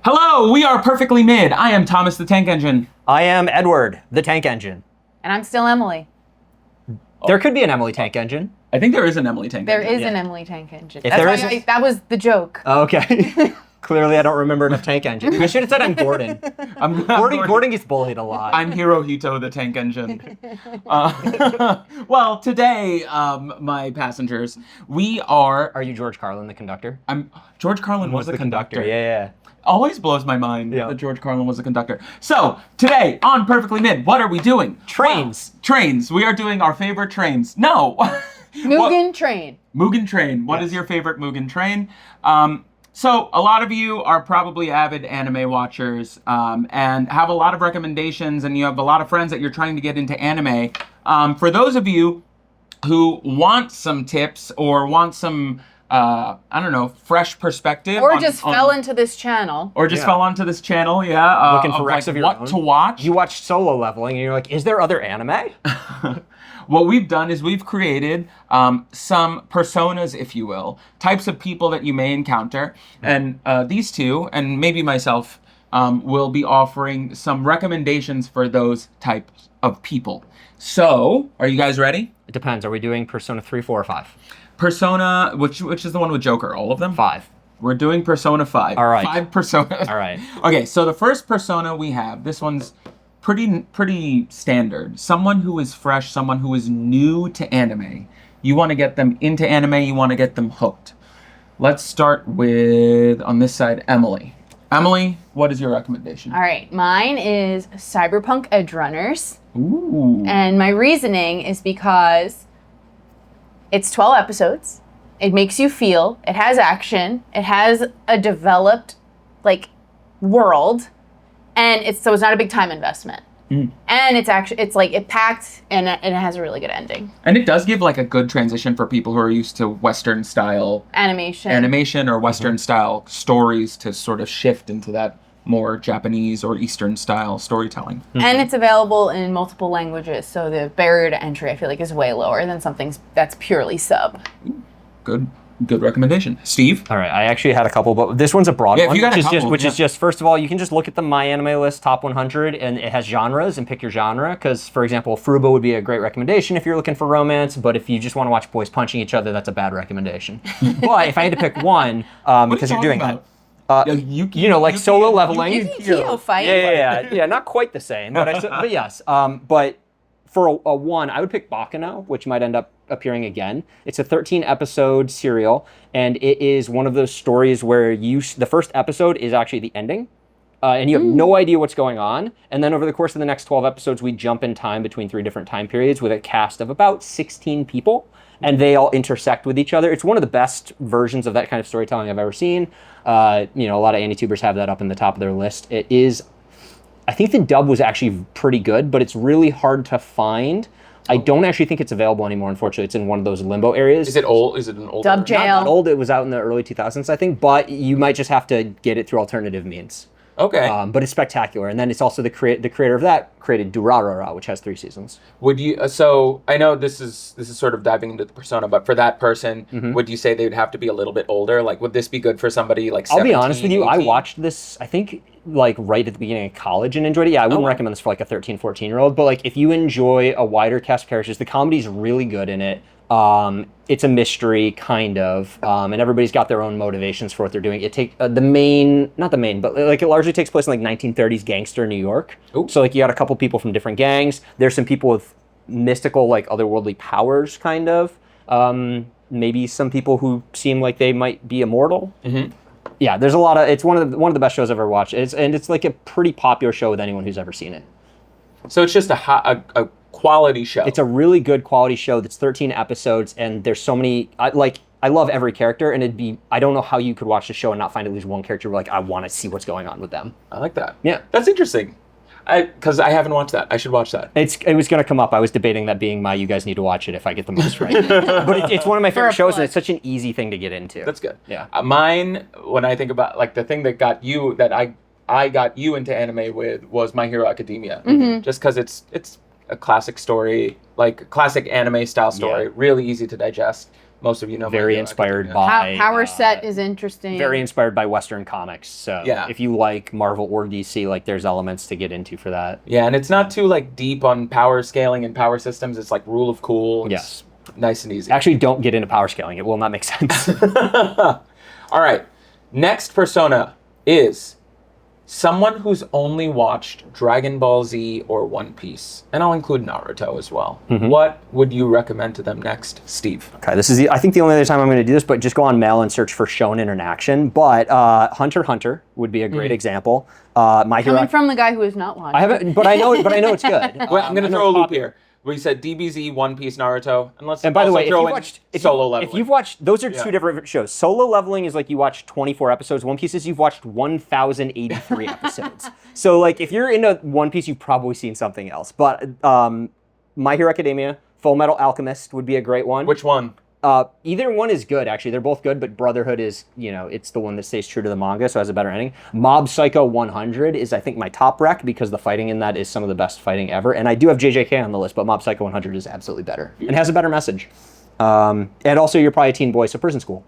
Hello, we are Perfectly Mid. I am Thomas the Tank Engine. I am Edward, the Tank Engine. And I'm still Emily. There could be an Emily Tank Engine. I think there is an Emily Tank There Engine. is an Emily Tank Engine. If That's there why is a- that was the joke. Oh, okay. Clearly, I don't remember enough Tank Engine. I should have said I'm Gordon. I'm Gordon gets bullied a lot. I'm Hirohito the Tank Engine. Well, today, my passengers, we are... Are you George Carlin, the conductor? George Carlin was the conductor. Yeah. Always blows my mind Yeah. that George Carlin was the conductor. So, today, on Perfectly Mid, what are we doing? Trains. Well, trains. We are doing our favorite trains. No. Mugen Train. Mugen Train. What is your favorite Mugen Train? So a lot of you are probably avid anime watchers and have a lot of recommendations, and you have a lot of friends that you're trying to get into anime. For those of you who want some tips or want some, fresh perspective. Or just fell into this channel. Or just Yeah. fell onto this channel, yeah. Looking for recs of your what own. to watch. You watch Solo Leveling, and you're like, is there other anime? What we've done is we've created some personas, if you will, types of people that you may encounter. And these two, and maybe myself, will be offering some recommendations for those types of people. So, are you guys ready? It depends. Are we doing Persona 3, 4, or 5? Persona, which is the one with Joker? All of them? 5. We're doing Persona 5. All right. 5 personas. All right. Okay, so the first persona we have, this one's pretty standard. Someone who is fresh, someone who is new to anime. You want to get them into anime, you want to get them hooked. Let's start with, on this side, Emily. Emily, what is your recommendation? All right, mine is Cyberpunk Edgerunners. Ooh. And my reasoning is because it's 12 episodes. It makes you feel. It has action. It has a developed, world. And it's not a big time investment. And it packed and it has a really good ending. And it does give a good transition for people who are used to Western style Animation. or Western style stories to sort of shift into that more Japanese or Eastern style storytelling. And it's available in multiple languages, so the barrier to entry I feel like is way lower than something that's purely sub. Good recommendation. Steve? All right, I actually had a couple, but this one's a broad Yeah, if one, you got a which couple, is just first of all, you can just look at the My Anime List top 100, and it has genres, and pick your genre. Because, for example, Furuba would be a great recommendation if you're looking for romance, but if you just want to watch boys punching each other, that's a bad recommendation. But if I had to pick one, because you're doing that. Solo Leveling. Yu-Gi-Oh fight. Yeah, not quite the same, but yes. But for a one, I would pick Baccano, which might end up appearing again. It's a 13-episode serial, and it is one of those stories where the first episode is actually the ending, and you have no idea what's going on. And then over the course of the next 12 episodes, we jump in time between 3 different time periods with a cast of about 16 people, and they all intersect with each other. It's one of the best versions of that kind of storytelling I've ever seen. A lot of AniTubers have that up in the top of their list. It is, I think the dub was actually pretty good, but it's really hard to find. I don't actually think it's available anymore, unfortunately. It's in one of those limbo areas. Is it old? Is it an old? Dub jail. Not that old. It was out in the early 2000s, I think, but you might just have to get it through alternative means. Okay. But it's spectacular. And then it's also the creator of that created Durarara, which has 3 seasons. Would you? So I know this is sort of diving into the persona, but for that person, would you say they would have to be a little bit older? Would this be good for somebody like? 17, I'll be honest with you. 18? I watched this, I think, right at the beginning of college and enjoyed it. Yeah, I wouldn't recommend this for a 13, 14-year-old. But if you enjoy a wider cast of characters, the comedy's really good in it. It's a mystery, kind of, and everybody's got their own motivations for what they're doing. It it largely takes place in 1930s gangster New York. Ooh. So you got a couple people from different gangs. There's some people with mystical, otherworldly powers, kind of. Maybe some people who seem like they might be immortal. Mm-hmm. Yeah, there's a lot of. It's one of the best shows I've ever watched. It's a pretty popular show with anyone who's ever seen it. So it's just a quality show. It's a really good quality show that's 13 episodes, and there's so many. I love every character, and I don't know how you could watch the show and not find at least one character where I want to see what's going on with them. I like that. Yeah. That's interesting. Because I haven't watched that. I should watch that. It was going to come up. I was debating that being you guys need to watch it if I get the most right. But it's one of my favorite shows, and it's such an easy thing to get into. That's good. Yeah. Mine, when I think about the thing that got you, that I got you into anime with, was My Hero Academia. Mm-hmm. Just because it's a classic story, classic anime style story, really easy to digest. most of you know. My Very Hero inspired Academia. by Power Set is interesting. very inspired by Western comics. So Yeah. if you like Marvel or DC, like there's elements to get into for that. Yeah, and it's not too like deep on power scaling and power systems. It's like rule of cool. It's Yes. nice and easy. Actually, don't get into power scaling. It will not make sense. All right. Next persona is someone who's only watched Dragon Ball Z or One Piece, and I'll include Naruto as well. What would you recommend to them next, Steve? Okay, this is I think the only other time I'm going to do this, but just go on Mail and search for Shonen in action. But Hunter x Hunter would be a great example. My Hero. Coming from the guy who has not watched. I haven't, but I know it's good. Well, I'm going to I know throw a it's loop popular. here. We said DBZ, One Piece, Naruto, and let's And by the also way, if throw you've in watched Solo Leveling. if you've watched, those are Yeah. two different shows. Solo Leveling is like you watch 24 episodes. One Piece is you've watched 1,083 episodes. So like if you're into One Piece, you've probably seen something else. But My Hero Academia, Full Metal Alchemist would be a great one. Which one? Either one is good, actually. They're both good, but Brotherhood is, it's the one that stays true to the manga, so has a better ending. Mob Psycho 100 is, I think, my top rec because the fighting in that is some of the best fighting ever. And I do have JJK on the list, but Mob Psycho 100 is absolutely better and has a better message. And also, you're probably a teen boy, so Prison School.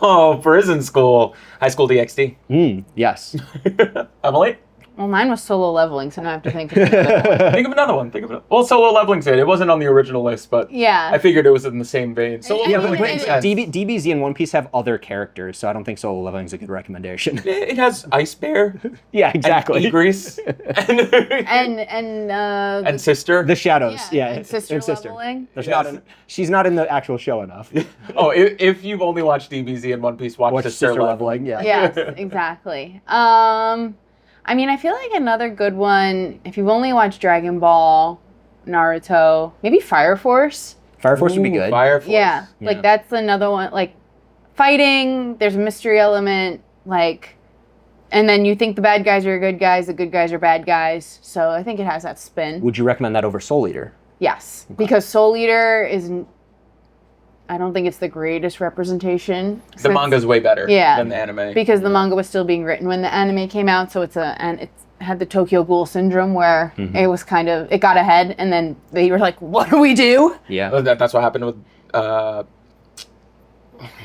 Oh, Prison School. High School DxD. Yes. Emily? Well, mine was Solo Leveling, so now I have to think. Of it. Think of another one. Well, Solo Leveling's it. It wasn't on the original list, but Yeah. I figured it was in the same vein. Solo Yeah, Leveling but makes it- sense. DBZ and One Piece have other characters, so I don't think Solo Leveling is a good recommendation. It has Ice Bear. Yeah, exactly. And Grease. and Sister. The Shadows, yeah. and Sister Leveling. There's Yes. she's not in the actual show enough. Oh, if you've only watched DBZ and One Piece, watch Watch Sister Leveling. yeah. Yes, exactly. I mean, I feel like another good one, if you've only watched Dragon Ball, Naruto, maybe Fire Force. Fire Force would be Ooh, good. Fire Force. Yeah, like Yeah. that's another one. Like fighting, there's a mystery element, like, and then you think the bad guys are good guys, the good guys are bad guys. So I think it has that spin. Would you recommend that over Soul Eater? Yes, because Soul Eater is, I don't think it's the greatest representation. The since- manga's way better Yeah. than the anime. because the manga was still being written when the anime came out, so and it had the Tokyo Ghoul syndrome where it was kind of, it got ahead, and then they were like, what do we do? Yeah. That's what happened with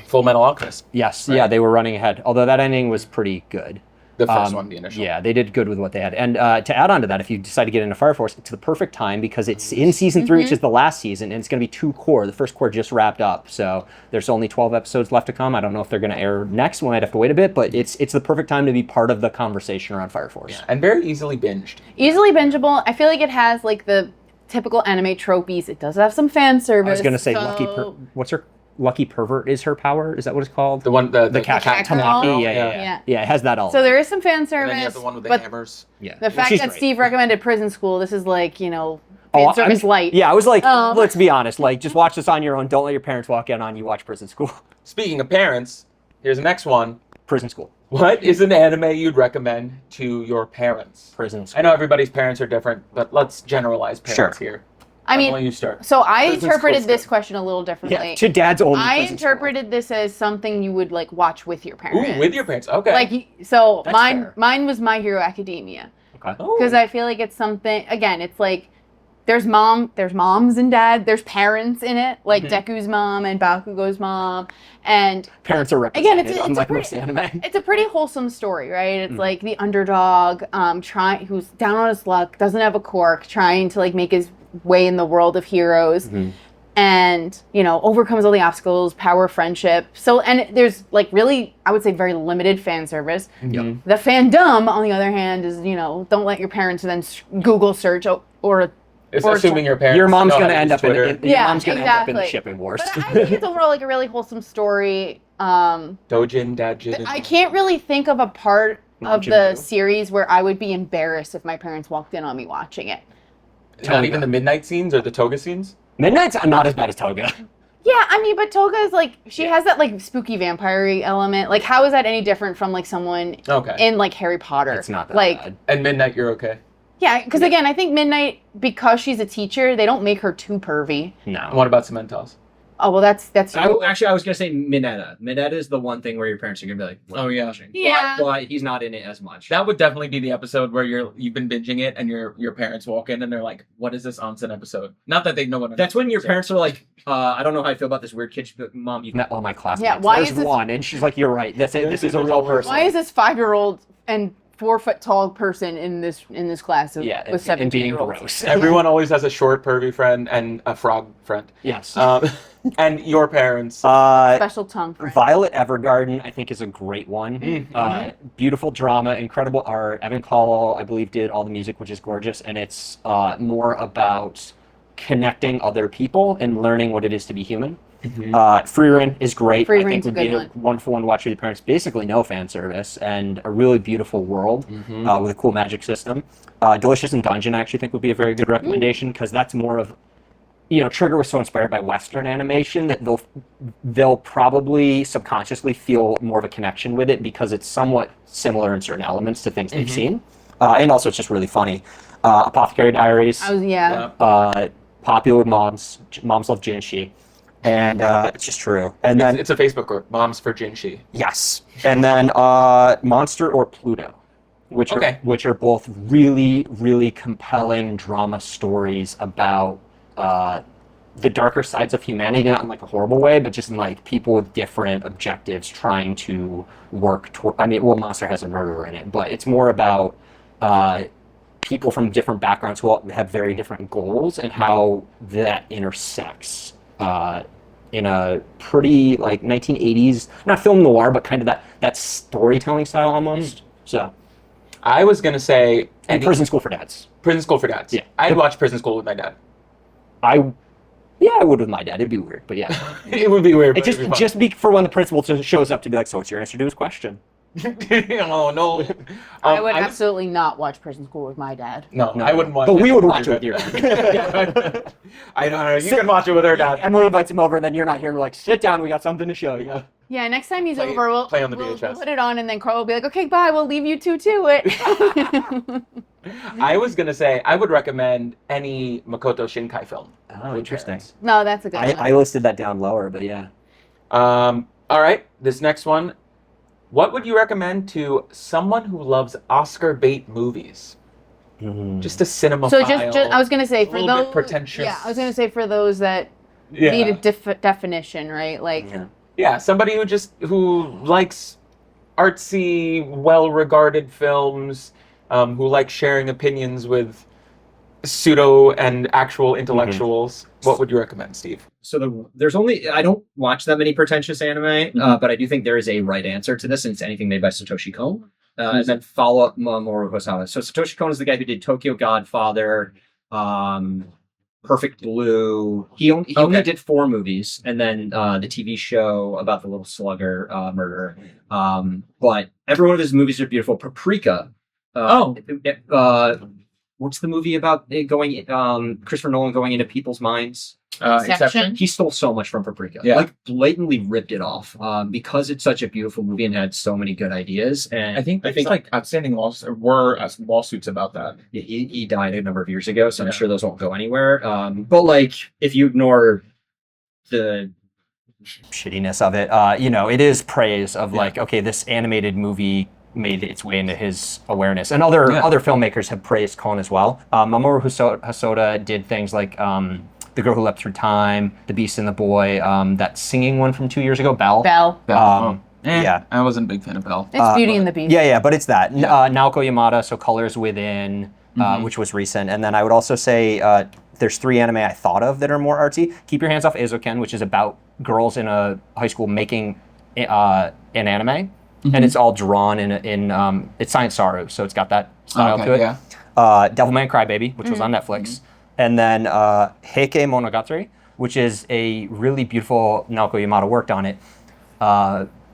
Full Metal Alchemist. Yes. Right. Yeah, they were running ahead. Although that ending was pretty good. The first one, the initial. Yeah, they did good with what they had. And to add on to that, if you decide to get into Fire Force, it's the perfect time because it's in season 3, which is the last season, and it's going to be 2 core. The first core just wrapped up, so there's only 12 episodes left to come. I don't know if they're going to air next. We might have to wait a bit, but it's the perfect time to be part of the conversation around Fire Force. And very easily binged. Easily bingeable. I feel like it has like the typical anime tropies. It does have some fan service. I was going to say so- what's her Lucky Pervert is her power? Is that what it's called? The one, the cat cat Tamaki. girl? Yeah. It has that element. So there is some fan And service. then you have the one with the but hammers. Yeah. the fact She's that great. Steve recommended Prison School, this is like, fan I'm- service light. Yeah, I was like, Um. let's be honest. Like, just watch this on your own. Don't let your parents walk in on you. Watch Prison School. Speaking of parents, here's the next one. Prison School. What is an anime you'd recommend to your parents? Prison School. I know everybody's parents are different, but let's generalize parents Sure. here. I mean, Emily, you start. so I Prison interpreted School's this good. question a little differently. Yeah, to dad's only. I Prison School. interpreted this as something you would like watch with your parents. Ooh, with your parents. Okay. Like, so That's mine fair. mine was My Hero Academia. Okay. Oh. Because I feel like it's something, again, it's like there's moms and dad, there's parents in it, like Deku's mom and Bakugo's mom, and Parents are again, represented, it's a unlike pretty, most anime. it's a pretty wholesome story, right? It's like the underdog, who's down on his luck, doesn't have a quirk, trying to like make his way in the world of heroes. And overcomes all the obstacles, power, friendship. So, and there's like really, I would say, very limited fan service. Yep. The fandom, on the other hand, is don't let your parents then Google search or It's or- assuming your parents. Your mom's know how going to use end up in Twitter. your Yeah, mom's going to end up in the exactly. shipping wars. But I think it's overall like a really wholesome story. Dojin, Dajin. I can't really think of a part of Majin the Buu. series where I would be embarrassed if my parents walked in on me watching it. Not even the midnight scenes or the toga scenes. Midnight's not as bad as Toga. Yeah, I mean, but Toga is like, she has that like spooky vampire element. Like, how is that any different from like someone Okay. in like Harry Potter? It's not that like, bad. And midnight, you're okay. Yeah, because again, I think Midnight, because she's a teacher, they don't make her too pervy. And No. what about Cementos? Oh well, that's Actually, I was gonna say Mineta. Mineta is the one thing where your parents are gonna be like, "What Oh, are you yeah. watching?" Yeah. but he's not in it as much. That would definitely be the episode where you've been binging it and your parents walk in and they're like, "What is this onsen episode?" Not that they know what. That's when your parents are like, "I don't know how I feel about this weird kid, but Mom, You've met all my classmates. Yeah, why There's is this- one, and she's like, "You're right. That's it. This is a real person." Why is this 5-year-old and 4-foot tall person in this class of, Yeah, with and being 17-year-olds? gross. Everyone always has a short, pervy friend and a frog friend. Yes. And your parents. Special tongue friend. Violet Evergarden, I think, is a great one. Beautiful drama, incredible art. Evan Call, I believe, did all the music, which is gorgeous, and it's more about connecting other people and learning what it is to be human. Free Reign is great. Free I think Reign's a would be good a one. wonderful one to watch with your parents. Basically, no fan service and a really beautiful world with a cool magic system. Delicious in Dungeon, I actually think would be a very good recommendation because that's more of, Trigger was so inspired by Western animation that they'll probably subconsciously feel more of a connection with it because it's somewhat similar in certain elements to things they've seen, and also it's just really funny. Apothecary Diaries, popular with moms love Jinshi. And it's just true. And then It's a Facebook group, Moms for Jinshi. yes, and then Monster or Pluto, which Okay. are both really, really compelling drama stories about the darker sides of humanity, not in like a horrible way, but just in like people with different objectives trying to work toward. I mean, well, Monster has a murderer in it, but it's more about people from different backgrounds who all have very different goals and how that intersects in a pretty like 1980s, not film noir, but kind of that storytelling style almost. So, I was gonna say and Prison School for Dads. Prison School for Dads. Yeah. I'd watch Prison School with my dad. I would with my dad. It'd be weird, but yeah. It would be weird. It but it'd be just be for when the principal shows up to be like, so what's your answer to his question? fun. Oh no. I would absolutely not watch Prison School with my dad. No, I wouldn't watch But it. we would watch it with your dad. I don't know. You can watch it with her dad. Emily invites him over, and then you're not here. And we're like, sit down. We got something to show you. Yeah, next time he's Play- over, we'll play on the we'll VHS. put it on, and then Carl will be like, "Okay, bye. We'll leave you two to it." I was gonna say I would recommend any Makoto Shinkai film. Oh, interesting. No, that's a good one. I listed that down lower, but yeah. All right, this next one. What would you recommend to someone who loves Oscar bait movies? Just a cinema. So just I was gonna say for little bit those pretentious. Yeah, I was gonna say for those that Yeah. need a definition, right? Like Yeah. Somebody who likes artsy, well-regarded films, who likes sharing opinions with pseudo and actual intellectuals. What would you recommend, Steve? So I don't watch that many pretentious anime, but I do think there is a right answer to this, and it's anything made by Satoshi Kon. And then follow up Mamoru Hosoda. So Satoshi Kon is the guy who did Tokyo Godfather, Perfect Blue. He only did 4 movies, and then the TV show about the little slugger murderer. But every one of his movies are beautiful. Paprika. What's the movie about it going? Christopher Nolan going into people's minds. Inception. He stole so much from Paprika. Yeah. Like blatantly ripped it off. Because it's such a beautiful movie and had so many good ideas. And I think like outstanding lawsuits about that. he died a number of years ago, so I'm sure those won't go anywhere. But like if you ignore the shittiness of it, it is praise of like, okay, this animated movie made its way into his awareness, and other filmmakers have praised Kon as well. Mamoru Hosoda did things like The Girl Who Leapt Through Time, The Beast and the Boy, that singing one from 2 years ago, Belle. Belle. Yeah. I wasn't a big fan of Belle. It's Beauty and the Beast. Yeah, but it's that. Naoko Yamada, so Colors Within, which was recent. And then I would also say there's 3 anime I thought of that are more artsy. Keep Your Hands Off Eizouken, which is about girls in a high school making an anime. And it's all drawn in it's Science Saru, so it's got that style to it. Yeah. Devilman Crybaby, which was on Netflix. And then Heike Monogatari, which is a really beautiful, Naoko Yamada worked on it,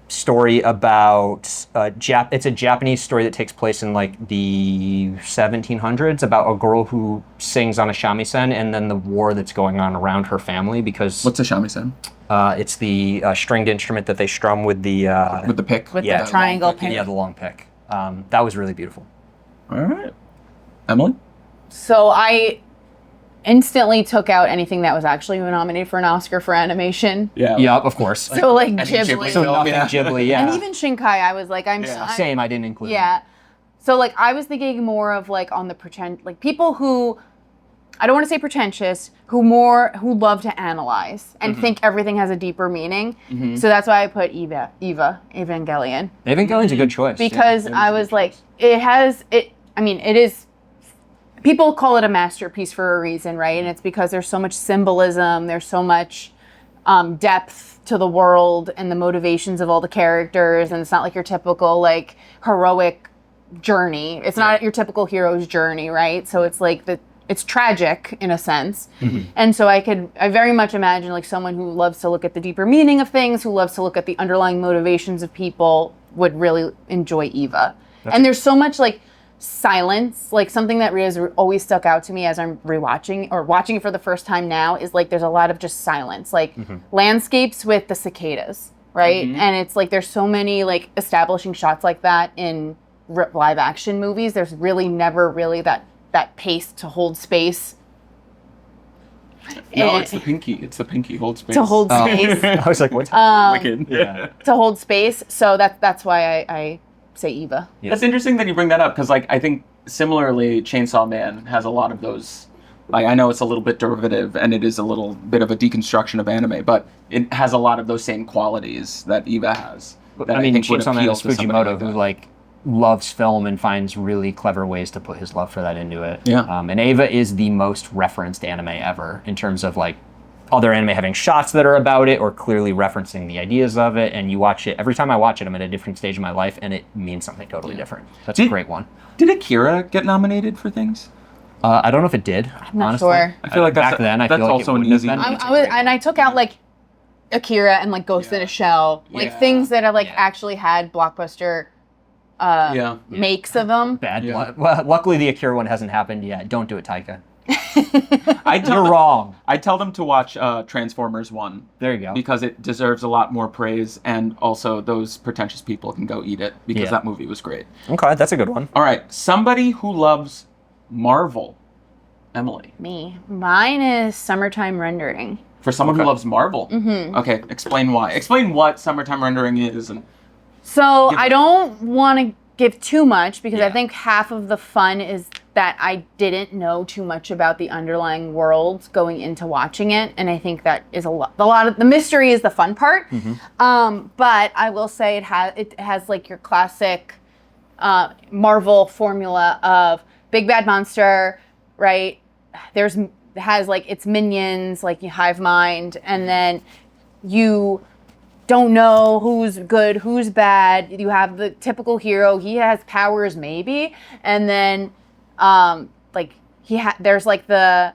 story about it's a Japanese story that takes place in like the 1700s about a girl who sings on a shamisen and then the war that's going on around her family because What's a shamisen? it's the stringed instrument that they strum with the With the pick? With Yeah. the triangle pick. the long pick. That was really beautiful. All right. Emily? So I instantly took out anything that was actually nominated for an Oscar for animation. Yeah. Yep, of course. So like Any Ghibli. Ghibli So film, nothing yeah. Ghibli, yeah. And even Shinkai, I was like, Same, I didn't include. Yeah. So like I was thinking more of like on the people who, I don't want to say pretentious, who love to analyze and think everything has a deeper meaning. So that's why I put Eva Evangelion. Evangelion's a good choice. Because I was like, it is, people call it a masterpiece for a reason, right? And it's because there's so much symbolism, there's so much depth to the world and the motivations of all the characters, and it's not like your typical like heroic journey. It's not your typical hero's journey, right? So it's like it's tragic in a sense. And so I very much imagine like someone who loves to look at the deeper meaning of things, who loves to look at the underlying motivations of people would really enjoy Eva. And there's so much like silence, like something that has always stuck out to me as I'm rewatching or watching it for the first time now is like there's a lot of just silence, like landscapes with the cicadas, right? And it's like there's so many like establishing shots like that in live action movies. There's really never really that pace to hold space. No, And- it's the pinky. It's the pinky. Hold space. to hold space. I was like, what's Wicked. Yeah. To hold space. So that's why I say Eva. That's interesting that you bring that up because, like, I think similarly, Chainsaw Man has a lot of those. Like, I know it's a little bit derivative and it is a little bit of a deconstruction of anime, but it has a lot of those same qualities that Eva has. That I mean, think would Chainsaw Man appeal is to somebody Fujimoto, like who that. like loves film and finds really clever ways to put his love for that into it. Yeah. And Eva is the most referenced anime ever in terms of like other anime having shots that are about it or clearly referencing the ideas of it. And you watch it, every time I watch it, I'm at a different stage of my life and it means something totally different. That's a great one. Did Akira get nominated for things? I don't know if it did. I'm not sure. I feel like back then, I that's feel like also it an wouldn't have easy. been. I took out like Akira and like Ghost in a Shell, like Yeah. things that have like actually had blockbuster Yeah. makes of them. Bad. Yeah. Well, luckily the Akira one hasn't happened yet. Don't do it, Taika. You're wrong. I tell them to watch Transformers 1 There you go. because it deserves a lot more praise, and also those pretentious people can go eat it because Yeah. that movie was great. Okay, that's a good one. All right, somebody who loves Marvel. Emily. Me. Mine is Summertime Rendering. For someone who Okay. loves Marvel. Mm-hmm. Okay, explain why. Explain what Summertime Rendering is. And So Give I it- don't want to give too much because I Yeah. think half of the fun is that I didn't know too much about the underlying world going into watching it, and I think that is a lot of the mystery is the fun part. But I will say it has like your classic Marvel formula of big bad monster, right? It has like its minions, like Hive Mind, and then you don't know who's good, who's bad. You have the typical hero. He has powers maybe, and then like there's like the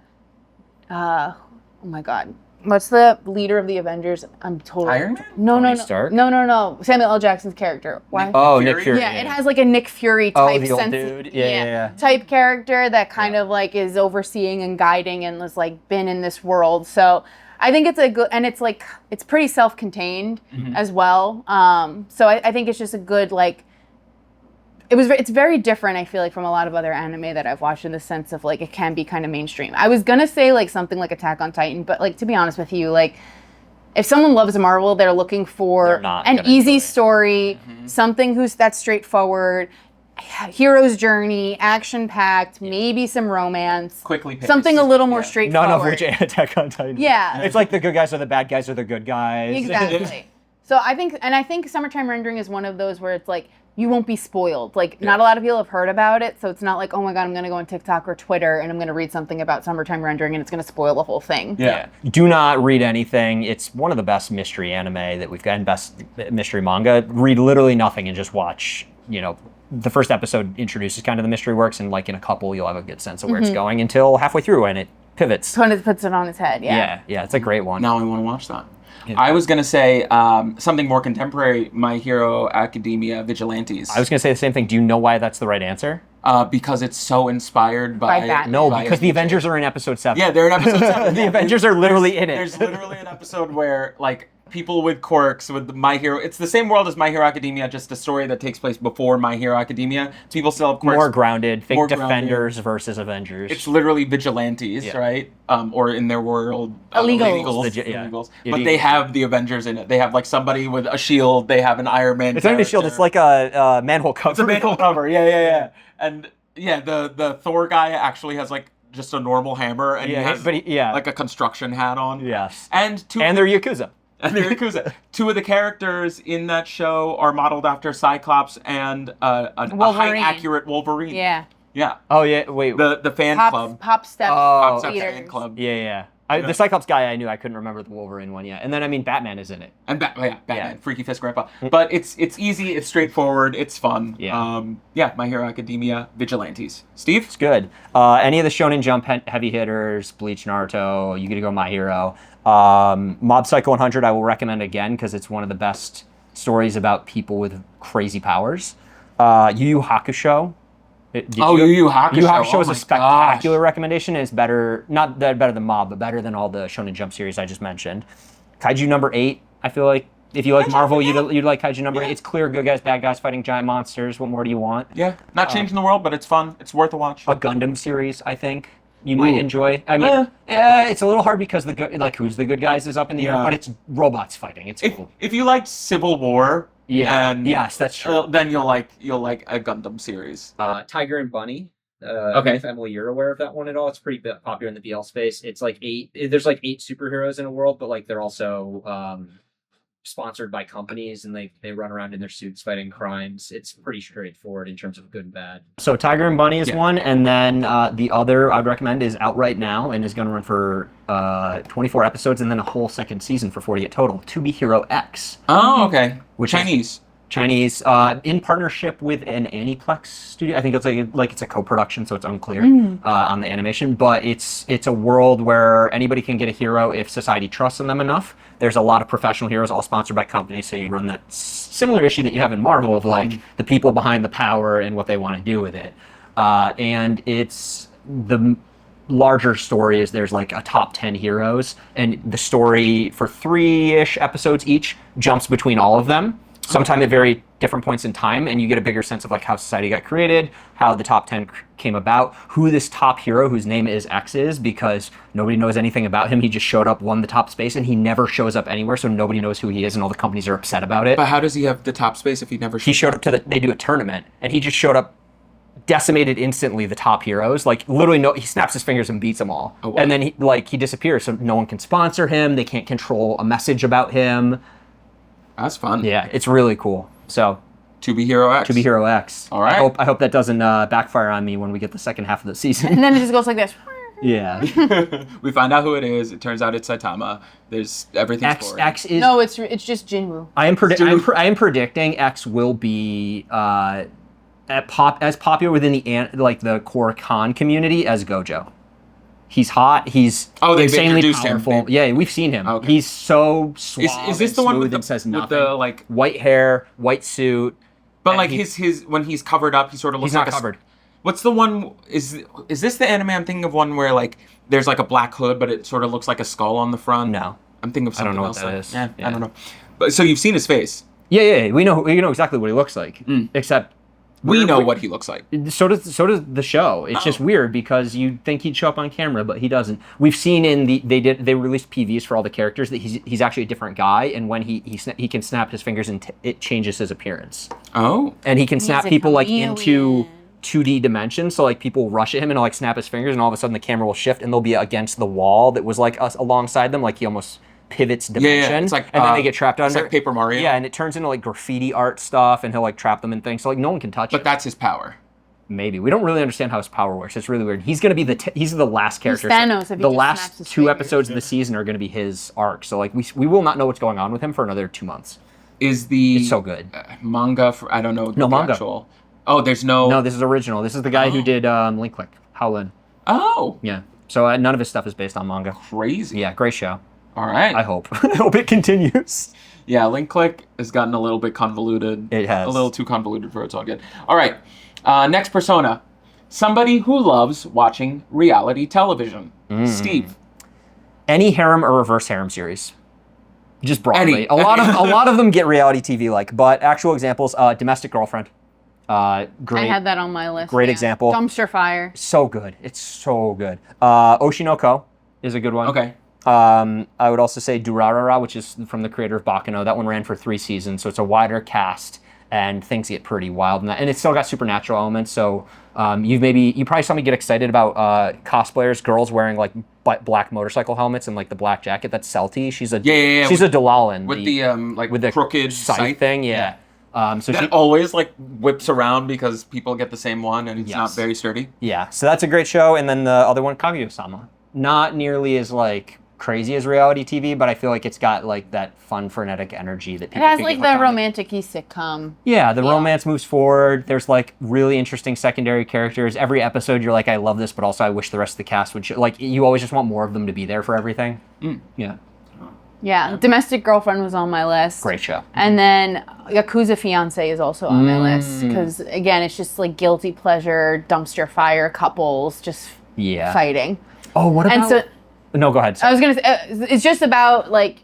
oh my god, what's the leader of the Avengers? I'm totally Iron Man? No, Tony Stark? no. Samuel L. Jackson's character. Why? Oh, Fury? Nick Fury. Yeah, it has like a Nick Fury Oh, type the old dude. Yeah. type character that kind of like is overseeing and guiding and has like been in this world. So I think it's a good, and it's like it's pretty self-contained as well. So I think it's just a good like. It's very different, I feel like, from a lot of other anime that I've watched in the sense of like it can be kind of mainstream. I was gonna say like something like Attack on Titan, but like to be honest with you, like if someone loves Marvel, they're looking for They're not an gonna easy enjoy it. story, something that's straightforward, hero's journey, action packed, maybe some romance, quickly paced. something a little more Yeah. straightforward. None of which Attack on Titan. Yeah. It's like the good guys are the bad guys or the good guys. Exactly. So I think Summertime Rendering is one of those where it's like you won't be spoiled. Like not a lot of people have heard about it, so it's not like, oh my god, I'm gonna go on TikTok or Twitter and I'm gonna read something about Summertime Rendering and it's gonna spoil the whole thing. Yeah. Do not read anything. It's one of the best mystery anime that we've got and best mystery manga. Read literally nothing and just watch, the first episode introduces kind of the mystery works, and like in a couple you'll have a good sense of where it's going until halfway through and it pivots. Kind of puts it on its head. Yeah. Yeah, it's a great one. Now I want to watch that. Yeah. I was going to say something more contemporary, My Hero Academia Vigilantes. I was going to say the same thing. Do you know why that's the right answer? Because it's so inspired by... By Batman. No, by because the SVG. Avengers are in episode 7. Yeah, they're in episode 7. The Yeah, Avengers are literally in it. There's literally an episode where, like, people with quirks with My Hero. It's the same world as My Hero Academia, just a story that takes place before My Hero Academia. People still have quirks. More grounded. Think More Defenders versus Avengers. It's literally vigilantes, Yeah. right? Or in their world, Illegals. Legit, yeah. illegals. Yeah, But yeah. they have the Avengers in it. They have like somebody with a shield. They have an Iron Man. It's not even a shield. It's like a manhole cover. it's a manhole cover. Yeah. And yeah, the Thor guy actually has like just a normal hammer, and he has yeah. like a construction hat on. Yes. And And they're Yakuza. and they're Yakuza. Two of the characters in that show are modeled after Cyclops and a Wolverine. height accurate Wolverine. Yeah. Yeah. Oh yeah. Wait. The fan club. Pop step. Oh. Pop Theaters. fan club. Yeah. Yeah. The Cyclops guy I knew. I couldn't remember the Wolverine one yet. And then I mean Batman is in it. And Batman, Yeah. Freaky Fist Grandpa. But it's easy, it's straightforward, it's fun. Yeah. My Hero Academia, Vigilantes. Steve? It's good. Any of the Shonen Jump heavy hitters, Bleach, Naruto, you get to go My Hero. Mob Psycho 100 I will recommend again because it's one of the best stories about people with crazy powers. Yu Yu Hakusho. Yu Yu Hakusho. Yu Yu Hakusho Oh is my a spectacular recommendation. It's better, not that better than Mob, but better than all the Shonen Jump series I just mentioned. Kaiju number 8, I feel like if you like Marvel, you'd like Kaiju number 8. It's clear, good guys, bad guys fighting giant monsters. What more do you want? Yeah, not changing the world, but it's fun. It's worth a watch. A Gundam series, I think you might Ooh. enjoy. I mean, it's a little hard because who's the good guys is up in the air, Yeah. but it's robots fighting. It's cool. If you liked Civil War, Yeah. and Yes, that's true. then you'll like a Gundam series. Tiger and Bunny. Okay. If Emily, you're aware of that one at all, it's pretty popular in the BL space. It's like there's like 8 superheroes in a world, but like they're also sponsored by companies, and they run around in their suits fighting crimes. It's pretty straightforward in terms of good and bad. So Tiger and Bunny is Yeah. one, and then the other I'd recommend is out right now and is going to run for 24 episodes and then a whole second season for 48 total. To Be Hero X, Oh, okay. Which is- Chinese. in partnership with an Aniplex studio. I think it's like it's a co-production, so it's unclear on the animation. But it's a world where anybody can get a hero if society trusts in them enough. There's a lot of professional heroes, all sponsored by companies. So you run that similar issue that you have in Marvel of like the people behind the power and what they want to do with it. And it's the larger story is there's like a top 10 heroes, and the story for 3-ish episodes each jumps between all of them. Sometime at very different points in time, and you get a bigger sense of like how society got created, how the top 10 came about, who this top hero whose name is X is, because nobody knows anything about him. He just showed up, won the top space, and he never shows up anywhere, so nobody knows who he is, and all the companies are upset about it. But how does he have the top space if he never He showed up they do a tournament, and he just showed up, decimated instantly the top heroes. Like literally, he snaps his fingers and beats them all. Oh, wow. And then he disappears, so no one can sponsor him. They can't control a message about him. That's fun. Yeah, it's really cool. So To Be Hero X. To Be Hero X. All right. I hope that doesn't backfire on me when we get the second half of the season. And then it just goes like this. Yeah. We find out who it is. It turns out it's Saitama. There's everything's for it. X is. No, it's just Jinwoo. I am predicting X will be as popular within the core con community as Gojo. He's hot. He's they've insanely introduced him. powerful. Yeah, we've seen him. Okay. He's so suave. Is this the one with and says with nothing. the like? White hair, white suit. But and like he- his when he's covered up, he sort of looks He's not like covered. What's the one? Is this the anime I'm thinking of? One where like there's like a black hood, but it sort of looks like a skull on the front. No. I'm thinking of I don't something know what else. that like- is. Yeah, Yeah. I don't know. But so you've seen his face. Yeah. We know exactly what he looks like. Except We know what he looks like. so does the show. It's just weird because you'd think he'd show up on camera, but he doesn't. We've seen they released PVs for all the characters that he's actually a different guy, and when he can snap his fingers and it changes his appearance, Oh. and he can snap a people like chameleon. into 2D dimensions. So like people rush at him and he'll like snap his fingers, and all of a sudden the camera will shift and they'll be against the wall that was like us alongside them, like he almost pivots dimension. It's like and then they get trapped it's under. like Paper Mario. Yeah, and it turns into like graffiti art stuff, and he'll like trap them in things. So like no one can touch But it. that's his power. Maybe we don't really understand how his power works. It's really weird. He's gonna be he's the last character. Thanos if he the just snaps last his 2 fingers. episodes of the season are gonna be his arc. So like we will not know what's going on with him for another 2 months. Is the It's so good. manga for I don't know. No, the manga. Actual, oh, there's no. No, this is original. This is the guy who Oh. did Link Click, Howlin. Oh, Yeah. So none of his stuff is based on manga. crazy. Yeah, great show. All right. I hope. I hope it continues. Yeah, Link Click has gotten a little bit convoluted. It has. A little too convoluted for its own good. All right. Next persona. Somebody who loves watching reality television. Mm. Steve. Any harem or reverse harem series. Just broadly. Any. A lot of them get reality TV like, but actual examples, Domestic Girlfriend. Great. I had that on my list. Great example. Dumpster Fire. So good. It's so good. Oshinoko is a good one. Okay. I would also say Durarara, which is from the creator of Baccano. That one ran for 3 seasons, so it's a wider cast, and things get pretty wild in that. And it's still got supernatural elements. So you probably saw me get excited about cosplayers, girls wearing like black motorcycle helmets and like the black jacket. That's Celti. She's a she's a Dalalan With the like with the crooked scythe thing. Yeah. So that she, always like whips around because people get the same one and it's not Yes. very sturdy. yeah. So that's a great show. And then the other one, Kaguya-sama. Not nearly as like crazy as reality TV, but I feel like it's got like that fun, frenetic energy that It people has can like get the hooked on. romantic-y sitcom. Yeah, the romance moves forward. There's like really interesting secondary characters. Every episode, you're like, I love this, but also I wish the rest of the cast would. Like, you always just want more of them to be there for everything. Yeah, Yeah, Domestic Girlfriend was on my list. great show. And then Yakuza Fiance is also on my list Mm. because again, it's just like guilty pleasure, dumpster fire couples just Yeah. fighting. Oh, what about? And so No, go ahead. I was gonna say it's just about like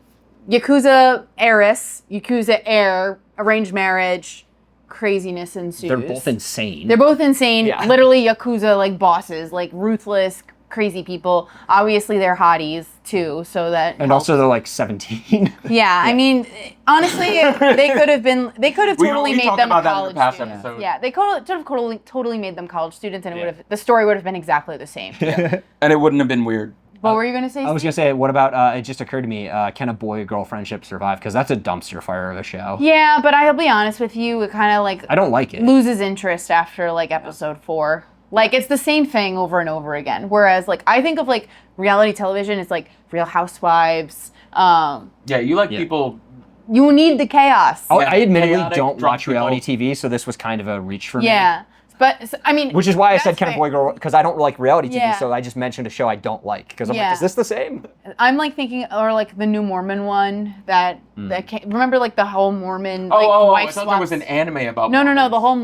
Yakuza heiress, Yakuza heir, arranged marriage, craziness ensues. They're both insane. They're both insane. Yeah. Literally Yakuza like bosses, like ruthless, crazy people. Obviously they're hotties too, so that and helps. also they're like 17. Yeah, I mean, honestly, they could have totally we made talked them about that in college the past students. episode. Yeah, they could have totally made them college students, and it would have the story would have been exactly the same. And it wouldn't have been weird. What were you gonna say? I was gonna say, what about? It just occurred to me. Can a boy-girl friendship survive? Because that's a dumpster fire of a show. Yeah, but I'll be honest with you, it kind of like I don't like it. loses interest after like episode 4. Like it's the same thing over and over again. Whereas like I think of like reality television as like Real Housewives. Yeah, you like Yeah. people. You need the chaos. Oh, Yeah, I admittedly chaotic, don't drunk watch reality people. TV, so this was kind of a reach for me. Yeah, but I mean, Which is why I said that's Can a fair. Boy Girl, because I don't like reality TV, Yeah. so I just mentioned a show I don't like. Because I'm Yeah. like, is this the same? I'm like thinking, or like the new Mormon one that remember like the whole Mormon like I wife thought swap. there was an anime about. No, the Mormons. whole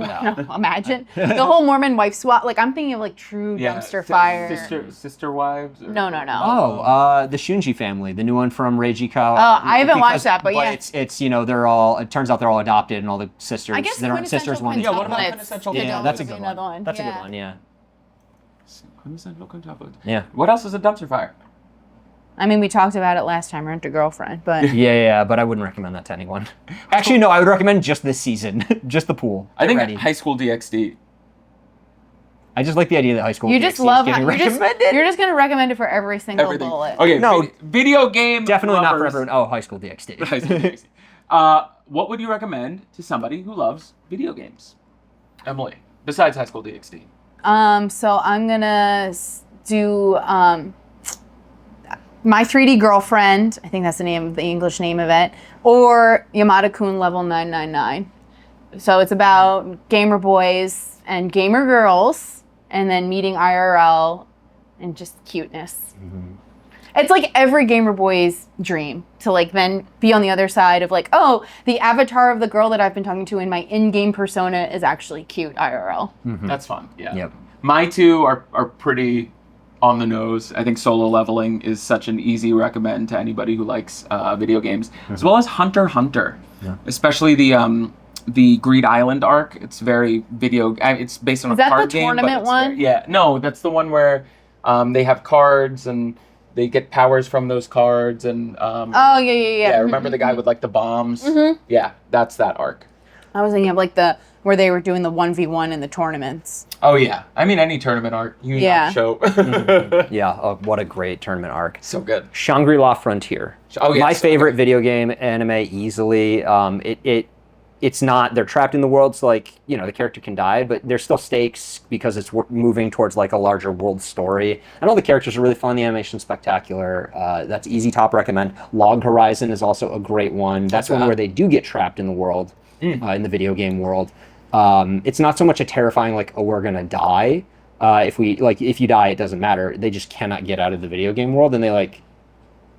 no, imagine the whole Mormon wife swap. Like I'm thinking of like true dumpster fire. Sister wives. Or... No. The Shunji family, the new one from Reiji Kao. I haven't watched that, but yeah. it's they're all. It turns out they're all adopted, and all the sisters. I guess there aren't sisters. One. Yeah, what about Quintuplets. Quintessential Yeah, Quintuplets? that's a would be good another one. one. That's a Yeah. good one. Yeah. Quintessential Quintuplets. Yeah. What else is a dumpster fire? I mean, we talked about it last time. Rent a Girlfriend, but Yeah, but I wouldn't recommend that to anyone. Actually, no, I would recommend just this season, just the pool. I Get think ready. High School DxD. I just like the idea that high school. you DxD just is love getting recommended. you're just gonna recommend it for every single Everything. bullet. Okay. No. Video game. Definitely not for lovers. everyone. Oh, high school DxD. High School DxD. What would you recommend to somebody who loves video games? Emily, besides High School DxD. So I'm gonna do My 3D Girlfriend. I think that's the English name of it, or Yamada-kun Level 999. So it's about gamer boys and gamer girls, and then meeting IRL, and just cuteness. It's like every gamer boy's dream to like then be on the other side of like, oh, the avatar of the girl that I've been talking to in my in-game persona is actually cute IRL. That's fun. Yeah. Yep. My two are pretty on the nose. I think Solo Leveling is such an easy recommend to anybody who likes video games, as well as Hunter x Hunter, especially the Greed Island arc. It's very video. It's based on Is a that the card game. but tournament it's one? very- yeah. No, that's the one where they have cards and they get powers from those cards and Oh yeah. yeah. Remember the guy with like the bombs? Yeah, that's that arc. I was thinking of like where they were doing the 1v1 in the tournaments. Oh yeah. I mean any tournament arc you Yeah. show. Yeah. Oh, what a great tournament arc. So good. Shangri-La Frontier. Oh, yeah, My so favorite good. video game anime easily. It's not, they're trapped in the world, so like, the character can die, but there's still stakes because it's moving towards like a larger world story. And all the characters are really fun, the animation's spectacular. That's easy top recommend. Log Horizon is also a great one. That's one that? where they do get trapped in the world, in the video game world. It's not so much a terrifying like, oh, we're gonna die. If you die, it doesn't matter. They just cannot get out of the video game world, and they're like,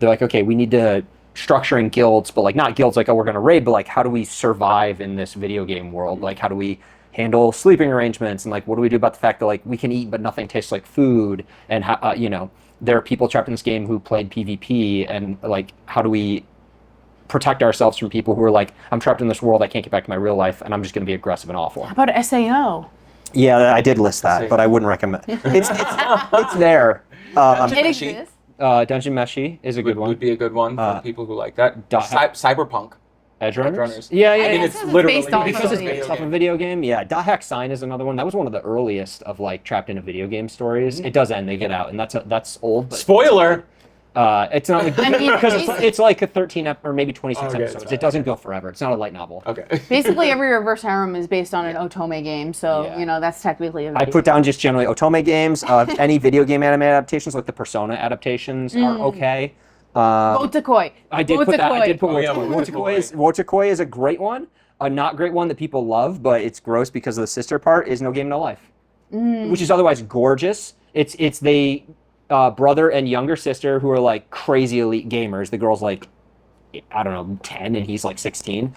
okay, we need to structure in guilds, but like not guilds like, oh, we're gonna raid, but like, how do we survive in this video game world? Like, how do we handle sleeping arrangements, and like, what do we do about the fact that like we can eat but nothing tastes like food, and how there are people trapped in this game who played PvP, and like, how do we protect ourselves from people who are like, I'm trapped in this world, I can't get back to my real life, and I'm just going to be aggressive and awful. How about SAO? Yeah, I did list that, but I wouldn't recommend. It's there. It exists. Dungeon Meshi is a good one. Would be a good one for people who like that. Cyberpunk. Edge Runners? Runners. Yeah, I mean, it's it's literally based off because of it's a based off a video game. Yeah, Dot Hack Sign is another one. That was one of the earliest of like trapped in a video game stories. It does end, they get out, and that's old. But Spoiler. it's not like, I mean, because it's like a 13 or maybe 26 Okay, episodes. it's It doesn't go forever. It's not a light novel. Okay. Basically, every reverse harem is based on an Otome game, so Yeah. that's technically a I video. put down just generally Otome games. Any video game anime adaptations, like the Persona adaptations, are okay. Wotakoi. I did put that. I did put Oh, yeah, Wotakoi. Wotakoi is a great one. A not great one that people love, but it's gross because of the sister part. Is No Game No Life, which is otherwise gorgeous. It's they brother and younger sister who are like crazy elite gamers. The girl's like, I don't know, 10 and he's like 16.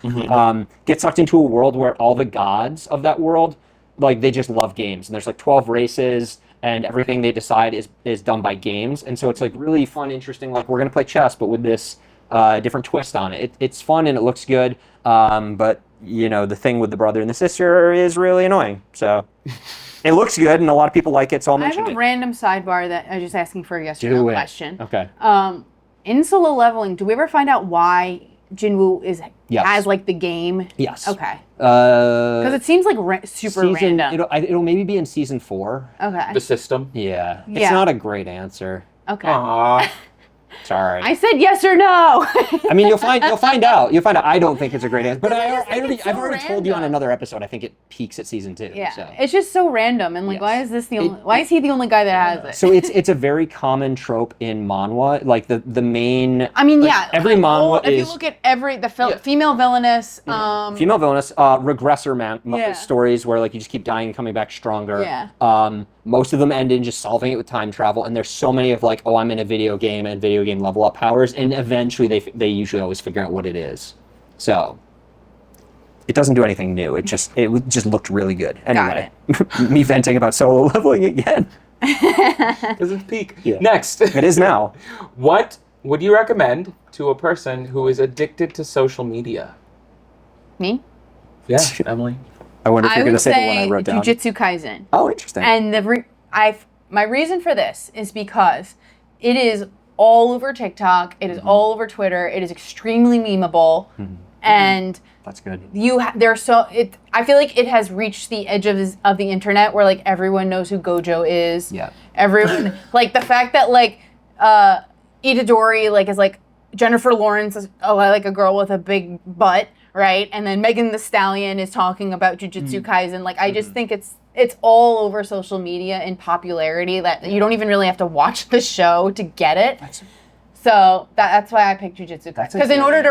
Get sucked into a world where all the gods of that world, like they just love games, and there's like 12 races. And everything they decide is done by games, and so it's like really fun, interesting. Like we're gonna play chess, but with this different twist on it. It's fun and it looks good, but the thing with the brother and the sister is really annoying. So it looks good, and a lot of people like it. So I'll I have mention a it. random sidebar that I was just asking for a yes or Do no it. question. Okay. In Solo Leveling, do we ever find out why Jinwoo Yes. has like the game? Yes. Okay. Because it seems like super season, random. It'll maybe be in season 4. Okay. The system. Yeah. It's Yeah. not a great answer. Okay. Aww. Sorry. I said yes or no. I mean, you'll find out. You'll find out. I don't think it's a great answer, but it's I've so already told you on random. another episode. I think it peaks at season 2. Yeah. So. It's just so random, and like, Yes. why is this the only? Why is he the only guy that has it? So it's a very common trope in manhwa. Like the main. I mean, like, yeah. Every manhwa If is you look at every female villainous, female villainous, regressor Yeah. stories where like you just keep dying and coming back stronger. Yeah. Most of them end in just solving it with time travel, and there's so many of like, oh, I'm in a video game and video game level up powers, and eventually they usually always figure out what it is. So it doesn't do anything new. It just looked really good. Anyway, me venting about solo leveling again. Because it's peak. Yeah. Next. It is now. What would you recommend to a person who is addicted to social media? Me. Yeah, Emily. I wonder if I you're going to would say the one I say wrote down. Jujutsu Kaisen. Oh, interesting. And my reason for this is because it is all over TikTok. It is all over Twitter. It is extremely memeable, and That's good. I feel like it has reached the edge of the internet where like everyone knows who Gojo is. Yeah. Everyone like the fact that like Itadori like is like Jennifer Lawrence is like a girl with a big butt, right? And then Megan the Stallion is talking about Jujutsu Kaisen. Like I just think it's all over social media in popularity that you don't even really have to watch the show to get it. So that's why I picked Jujutsu Kaisen. Because in order to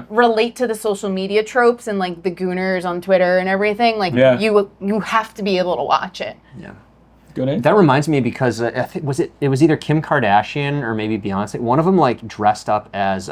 relate to the social media tropes and like the gooners on Twitter and everything, like you have to be able to watch it. Yeah. Good answer. That reminds me because I think it was either Kim Kardashian or maybe Beyonce. One of them like dressed up as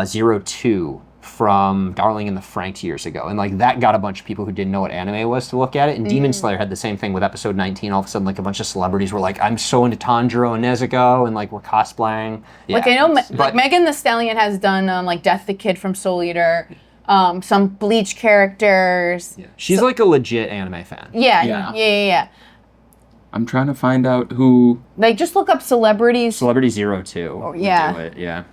Zero Two from Darling in the Franxx years ago, and like that got a bunch of people who didn't know what anime was to look at it. And Demon Slayer had the same thing with episode 19. All of a sudden, like a bunch of celebrities were like, "I'm so into Tanjiro and Nezuko," and like we're cosplaying. Yeah. Like I know, But- like Megan the Stallion has done like Death the Kid from Soul Eater, some Bleach characters. Yeah. She's like a legit anime fan. Yeah. I'm trying to find out who. Like just look up celebrities. Celebrity 02. would yeah. do it, yeah.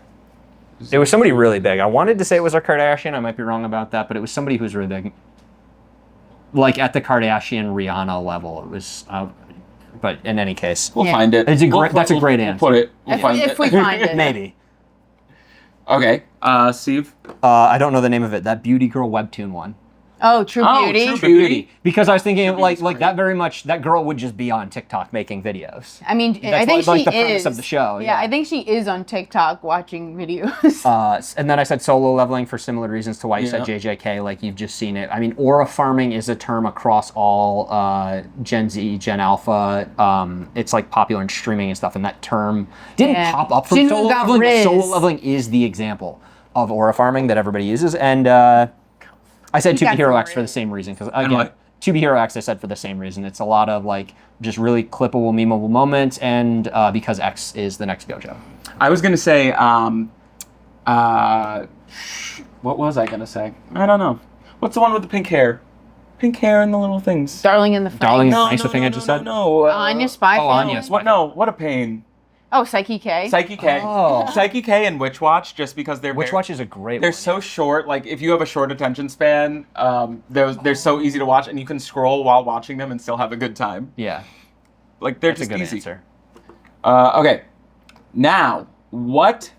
It was somebody really big. I wanted to say it was a Kardashian. I might be wrong about that, but it was somebody who's really big. Like at the Kardashian Rihanna level. It was, but in any case. We'll find it. It's a great- that's a great We'll answer. put it. We'll If, find if it. we find it. Maybe. Okay. Steve. I don't know the name of it. That Beauty Girl webtoon one. Oh, True Beauty. True Beauty. Because I was thinking of like that very much, that girl would just be on TikTok making videos. I mean, I That's think like she the premise is. of the show. Yeah, I think she is on TikTok watching videos. And then I said solo leveling for similar reasons to why you said Yeah. JJK, like you've just seen it. I mean, aura farming is a term across all Gen Z, Gen Alpha. It's like popular in streaming and stuff, and that term didn't pop up from Jinwoo solo got leveling. But Riz. solo leveling is the example of aura farming that everybody uses. And I said He 2B got Hero some X for the Riz. same reason, because And again, what? 2B Hero X I said for the same reason. It's a lot of like just really clippable, memeable moments, and because X is the next Gojo. I was gonna say What was I gonna say? I don't know. What's the one with the pink hair? Pink hair and the little things. Darling in the Franxx. Darling in the No, Franxx, no, the thing no, I just no, said? No. Anya Spy Oh, Family. Anya. What? No. What a pain. Oh, Psyche K. Psyche K. Oh. Psyche K and Witch Watch, just because they're Witch very- Watch is a great They're one. so short. Like if you have a short attention span, they're so easy to watch, and you can scroll while watching them and still have a good time. Yeah, Like they're that's a just good easy. answer. Okay. Now, what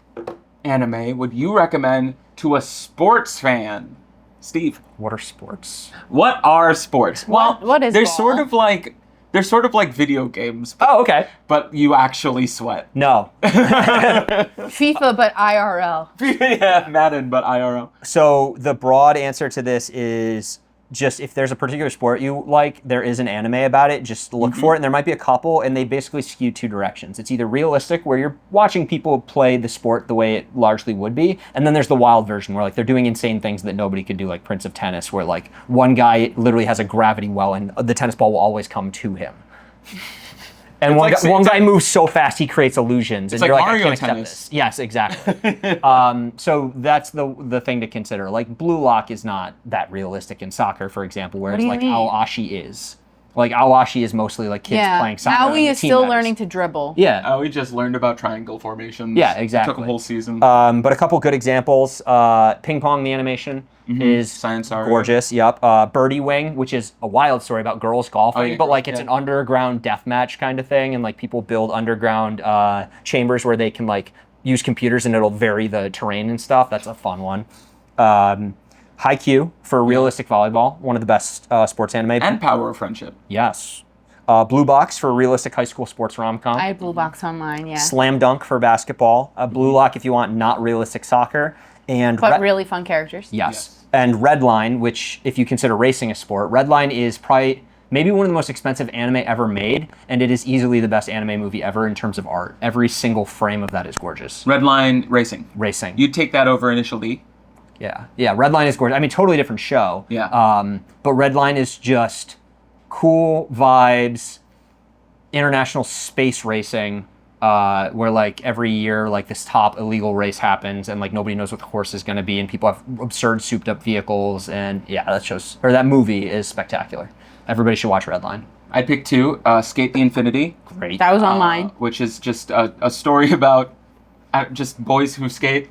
anime would you recommend to a sports fan? Steve, What are sports? what are sports? What is they're ball? sort of like video games, Oh, okay. but you actually sweat. No. FIFA, but IRL. Yeah, Madden, but IRL. So the broad answer to this is just if there's a particular sport you like, there is an anime about it. Just look for it, and there might be a couple, and they basically skew two directions. It's either realistic, where you're watching people play the sport the way it largely would be, and then there's the wild version where like they're doing insane things that nobody could do, like Prince of Tennis, where like one guy literally has a gravity well, and the tennis ball will always come to him. And It's like- one it's guy moves so fast he creates illusions, and like you're like, Mario I can't accept Tennis. this. Yes, exactly. So that's the thing to consider. Like Blue Lock is not that realistic in soccer, for example, whereas do you like mean? Awashi is. Like Awashi is mostly like kids Yeah. playing soccer. Aoi and is the team still matters. learning to dribble. Yeah. Oh, we just learned about triangle formations. Yeah, It took exactly. a whole season. But a couple good examples. Ping Pong, the animation, is Science Saga. gorgeous. Yep. Birdie Wing, which is a wild story about girls golfing, yeah, but like it's yeah. an underground death match kind of thing, and like people build underground chambers where they can like use computers and it'll vary the terrain and stuff. That's a fun one. Haikyuu for realistic volleyball, one of the best sports anime. And Power of Friendship. Yes. Blue Box for realistic high school sports rom-com. I have Blue Box on mine, yeah. Slam Dunk for basketball. Blue Lock if you want not realistic soccer. And But really fun characters. Yes. And Redline, which if you consider racing a sport, Redline is probably maybe one of the most expensive anime ever made, and it is easily the best anime movie ever in terms of art. Every single frame of that is gorgeous. Redline Racing. Racing. You'd take that over Initial D. Yeah. Yeah, Redline is gorgeous. I mean, totally different show. Yeah. But Redline is just cool vibes, international space racing, where like every year like this top illegal race happens and like nobody knows what the course is going to be and people have absurd souped up vehicles, and yeah, that movie is spectacular. Everybody should watch Redline. I'd pick two. Skate the Infinity, Great. That was on mine. which is just a story about just boys who skate.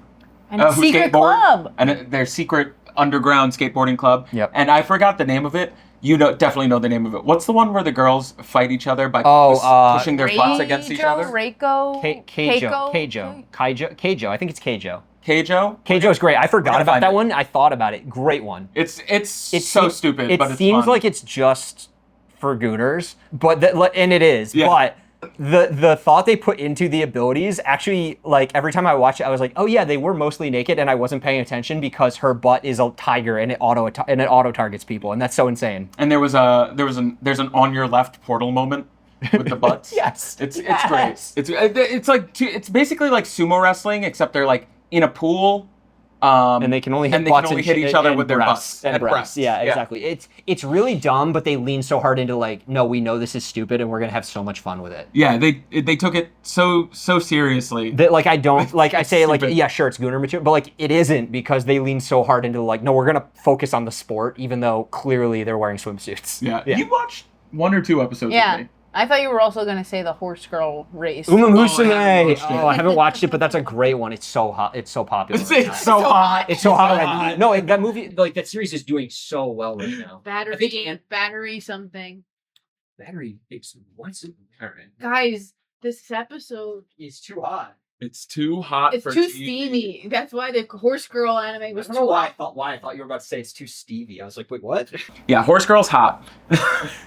And a who secret skateboard, club. and their secret underground skateboarding club. Yep. And I forgot the name of it. You definitely know the name of it. What's the one where the girls fight each other by pushing their butts against each other? Reiko. Keijo. I think it's Keijo. Keijo? Keijo is great. I forgot gotta about find that it. one. I thought about it. Great one. It's It so seems- stupid, It but it's seems fun. like it's just for gooners, but and it is. Yeah. But the thought they put into the abilities actually, like every time I watch it, I was like, oh yeah, they were mostly naked, and I wasn't paying attention because her butt is a tiger and it auto targets people, and that's so insane. And there's an on your left portal moment with the butts. Yes. It's Yes. great. It's basically like sumo wrestling, except they're like in a pool. And they can only hit and they butts can only and hit each sh- other and with their breasts butts and breasts. Yeah, Yeah. exactly. It's really dumb, but they lean so hard into like, no, we know this is stupid, and we're gonna have so much fun with it. Yeah, they took it so seriously. That like I don't like I say like Stupid. yeah, sure, it's gooner material, but like it isn't, because they lean so hard into like, no, we're gonna focus on the sport, even though clearly they're wearing swimsuits. Yeah. You watched 1 or 2 episodes Yeah. with me. I thought you were also going to say the horse girl race. Uma I Musume. haven't watched it. Oh, I haven't watched it, but that's a great one. It's so hot. It's so popular. It's so hot. It's so hot. hot. No, that movie. Like that series is doing so well right now. I think battery something. battery it's what's it? All right. Guys, this episode, It's too hot. It's too hot it's for too TV. steamy. That's why the horse girl anime was I too don't know why I hot. thought you were about to say it's too Stevie. I was like, wait, what? Yeah, Horse Girl's hot.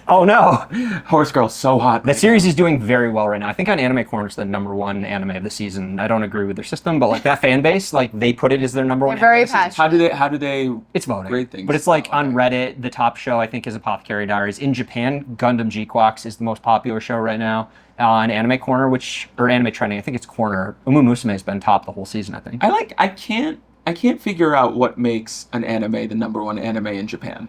Oh no. Horse Girl's so hot. The series is doing very well right now. I think on Anime Corner it's the #1 anime of the season. I don't agree with their system, but like that fan base, like they put it as their #1. They're very anime of the season. passionate. How do they It's voting. Great things. But it's like Oh, on okay. Reddit, the top show I think is Apothecary Diaries. In Japan, Gundam G-Quax is the most popular show right now. On Anime Corner, or Anime Trending, I think it's Corner. Umu Musume has been top the whole season, I think. I can't figure out what makes an anime the #1 anime in Japan.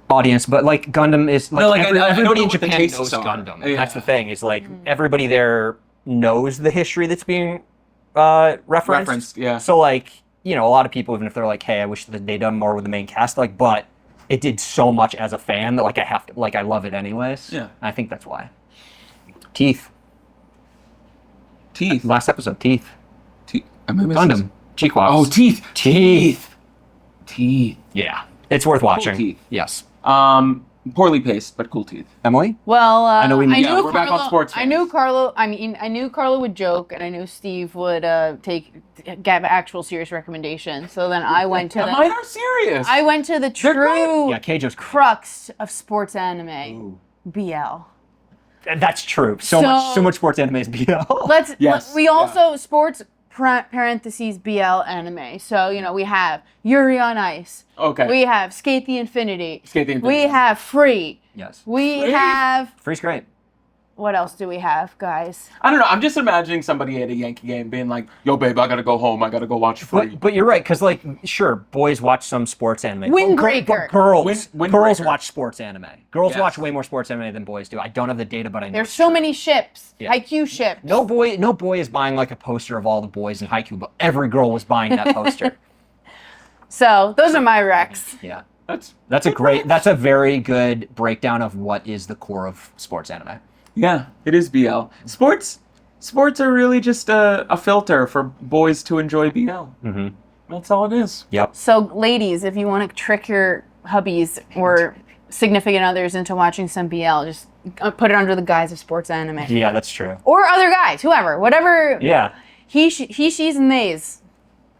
Audience, but like Gundam is like, No, like, I don't everybody know in what the Japan tastes knows are. Gundam. Yeah. That's the thing. Is like everybody there knows the history that's being referenced. Referenced, yeah. So like, a lot of people, even if they're like, hey, I wish that they'd done more with the main cast, like, but it did so much as a fan that like I have to, like, I love it anyways. Yeah. I think that's why. Teeth. Teeth. Last episode, teeth. Am I missing? Gundam. Cheekwops. Oh, teeth. Teeth. Teeth. Yeah. It's worth watching. teeth. Yes. Poorly paced, but cool teeth. Emily? Well, I know we- I yeah, knew we're back on Carlo. sports I knew fans. Carlo. I mean, I knew Carlo would joke, and I knew Steve would give actual serious recommendations. So then I went to Mine the. are serious. I went to the They're true Yeah, Keijo's crux of sports anime, Ooh. BL. That's true. So much sports anime is BL. Let's. We yeah. also sports parentheses BL anime. So we have Yuri on Ice. Okay. We have Skate the Infinity. Skate the We Infinity. have Free. Yes. We Free? have. Free's great. What else do we have, guys? I don't know. I'm just imagining somebody at a Yankee game being like, "Yo, babe, I gotta go home. I gotta go watch Free." But you're right, because like, sure, boys watch some sports anime. Windbreaker. But girls, Windbreaker. girls watch sports anime. Girls Yes. watch way more sports anime than boys do. I don't have the data, but I know. There's it's so true. many ships. Yeah. Haikyuu ships. No boy is buying like a poster of all the boys in Haikyuu, but every girl was buying that poster. So those are my recs. Yeah. That's That's a very good breakdown of what is the core of sports anime. Yeah, it is BL. Sports are really just a filter for boys to enjoy BL. Mm-hmm. That's all it is. Yep. So ladies, if you want to trick your hubbies or significant others into watching some BL, just put it under the guise of sports anime. Yeah, that's true. Or other guys, whoever, whatever. Yeah. He, she's, and theys.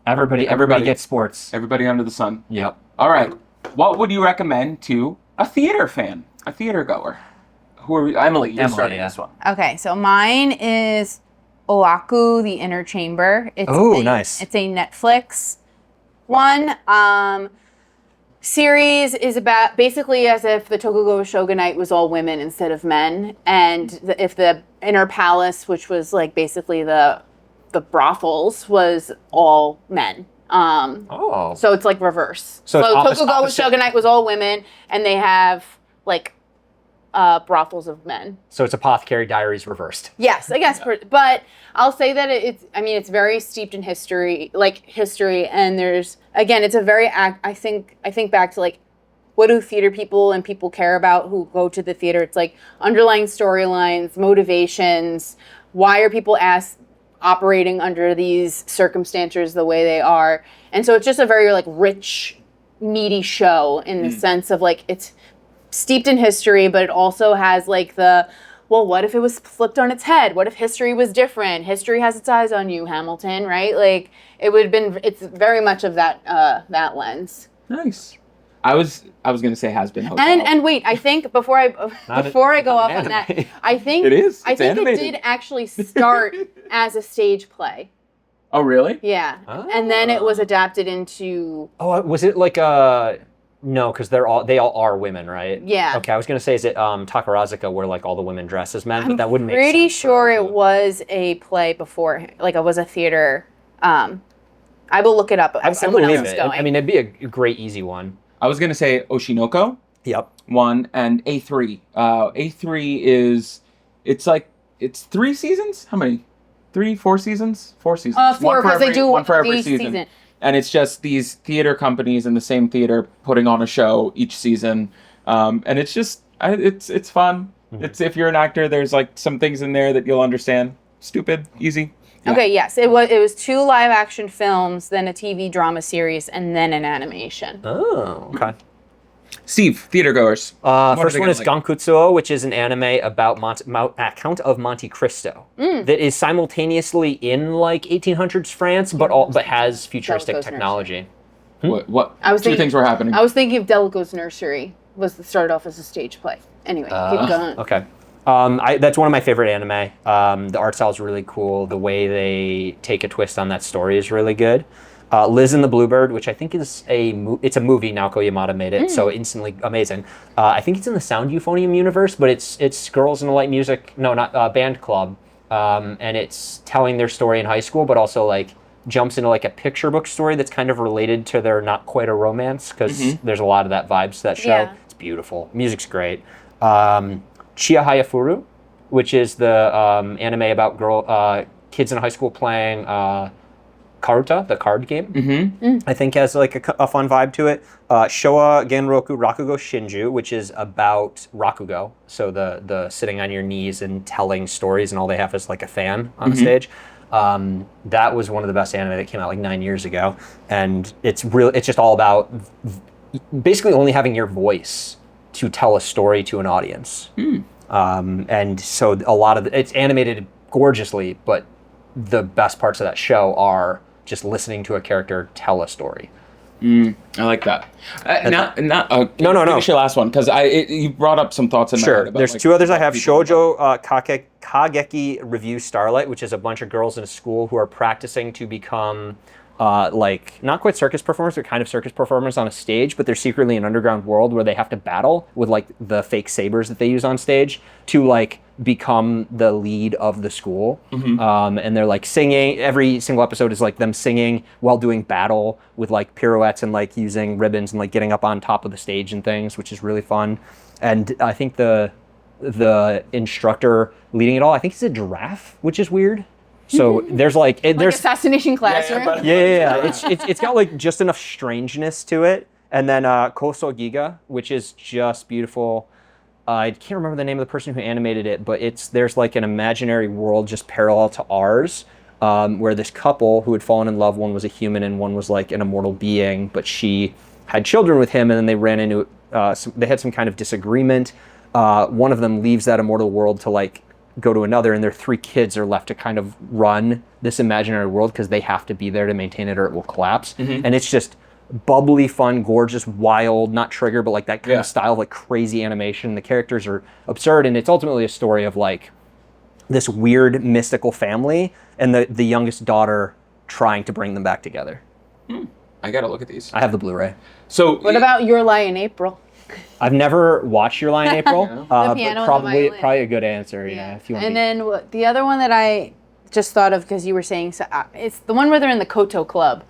Everybody gets sports. Everybody under the sun. Yep. All right. What would you recommend to a theater fan, a theater goer? Who are we? Emily, you're Emily, starting yeah. this one. Okay, so mine is Oaku, The Inner Chamber. It's Nice. It's a Netflix one. Series is about basically as if the Tokugawa Shogunate was all women instead of men, and if the Inner Palace, which was like basically the brothels, was all men. So it's like reverse. So it's Tokugawa opposite. Shogunate was all women, and they have like brothels of men. So it's Apothecary Diaries reversed. Yes, I guess, but I'll say that it's very steeped in history, and there's, again, it's a very, I think back to like, what do theater people and people care about who go to the theater? It's like underlying storylines, motivations, why are people operating under these circumstances the way they are? And so it's just a very like rich, meaty show in the sense of like, it's steeped in history, but it also has like what if it was flipped on its head? What if history was different? History has its eyes on you, Hamilton, right? Like it's very much of that lens. Nice. I was gonna say has been hotel. And wait, I think before I go off on that, anime. I think It is. I It's think animated. it did actually start as a stage play. Oh really? Yeah. And then it was adapted into Oh, was it like no, because they all are women, right? Yeah. Okay, I was gonna say, is it Takarazuka where like all the women dress as men, but that wouldn't make sense. pretty sure it was a play before, like it was a theater. I will look it up I as someone believe else is it. going. I mean, it'd be a great, easy one. I was gonna say Oshinoko Yep. one and A3. A3 is it's 3 seasons. How many? 4 seasons? 4 seasons. 4 because they do one for every each season. And it's just these theater companies in the same theater putting on a show each season, and it's just it's fun. It's if you're an actor, there's like some things in there that you'll understand. Stupid, easy. Yeah. Okay, yes, it was 2 live action films, then a TV drama series, and then an animation. Oh, okay. Steve, theater goers. What First are they Mm. one is gonna like? Gankutsuo, which is an anime about Count of Monte Cristo that is simultaneously in like 1800s France, but has futuristic Goes technology. What? I was Two thinking- things were happening. I was thinking of Delico's Nursery started off as a stage play. Anyway, keep going. Okay. That's one of my favorite anime. The art style is really cool. The way they take a twist on that story is really good. Liz and the Bluebird, which I think is it's a movie. Naoko Yamada made it, so instantly amazing. I think it's in the Sound Euphonium universe, but it's girls in a light music, not band club, and it's telling their story in high school, but also like jumps into like a picture book story that's kind of related to their not quite a romance because there's a lot of that vibes to that show. Yeah. It's beautiful. Music's great. Chiya Hayafuru, which is the anime about kids in high school playing Karuta, the card game. Mm-hmm. I think has like a fun vibe to it. Showa Genroku Rakugo Shinju, which is about Rakugo, so the sitting on your knees and telling stories, and all they have is like a fan on the stage. That was one of the best anime that came out like 9 years ago, and it's just all about basically only having your voice to tell a story to an audience. And so a lot of it's animated gorgeously, but the best parts of that show are just listening to a character tell a story. I like that. No. Finish your last one, because you brought up some thoughts in my head about, There's like, two others I have. people- Shoujo Kageki Review Starlight, which is a bunch of girls in a school who are practicing to become like not quite circus performers, but kind of circus performers on a stage, but they're secretly in an underground world where they have to battle with like the fake sabers that they use on stage to like become the lead of the school. And they're like singing. Every single episode is like them singing while doing battle with like pirouettes and like using ribbons and like getting up on top of the stage and things, which is really fun. And I think the instructor leading it all, I think he's a giraffe, which is weird. So there's like there's Assassination Classroom. yeah. It's got like just enough strangeness to it. And then Koso Giga, which is just beautiful. I can't remember the name of the person who animated it, but there's like an imaginary world just parallel to ours, where this couple who had fallen in love, one was a human and one was like an immortal being, but she had children with him, and then they ran into they had some kind of disagreement. One of them leaves that immortal world to like go to another, and their 3 kids are left to kind of run this imaginary world because they have to be there to maintain it or it will collapse. And it's just bubbly, fun, gorgeous, wild, not Trigger, but like that kind of style of like crazy animation. The characters are absurd, and it's ultimately a story of like this weird mystical family and the youngest daughter trying to bring them back together. I gotta look at these. I have the Blu-ray. So What about Your Lie in April? I've never watched Your Lie in April, The but piano and the probably violin. a good answer. Yeah, if you want. And then the other one that I just thought of because you were saying it's the one where they're in the Koto Club.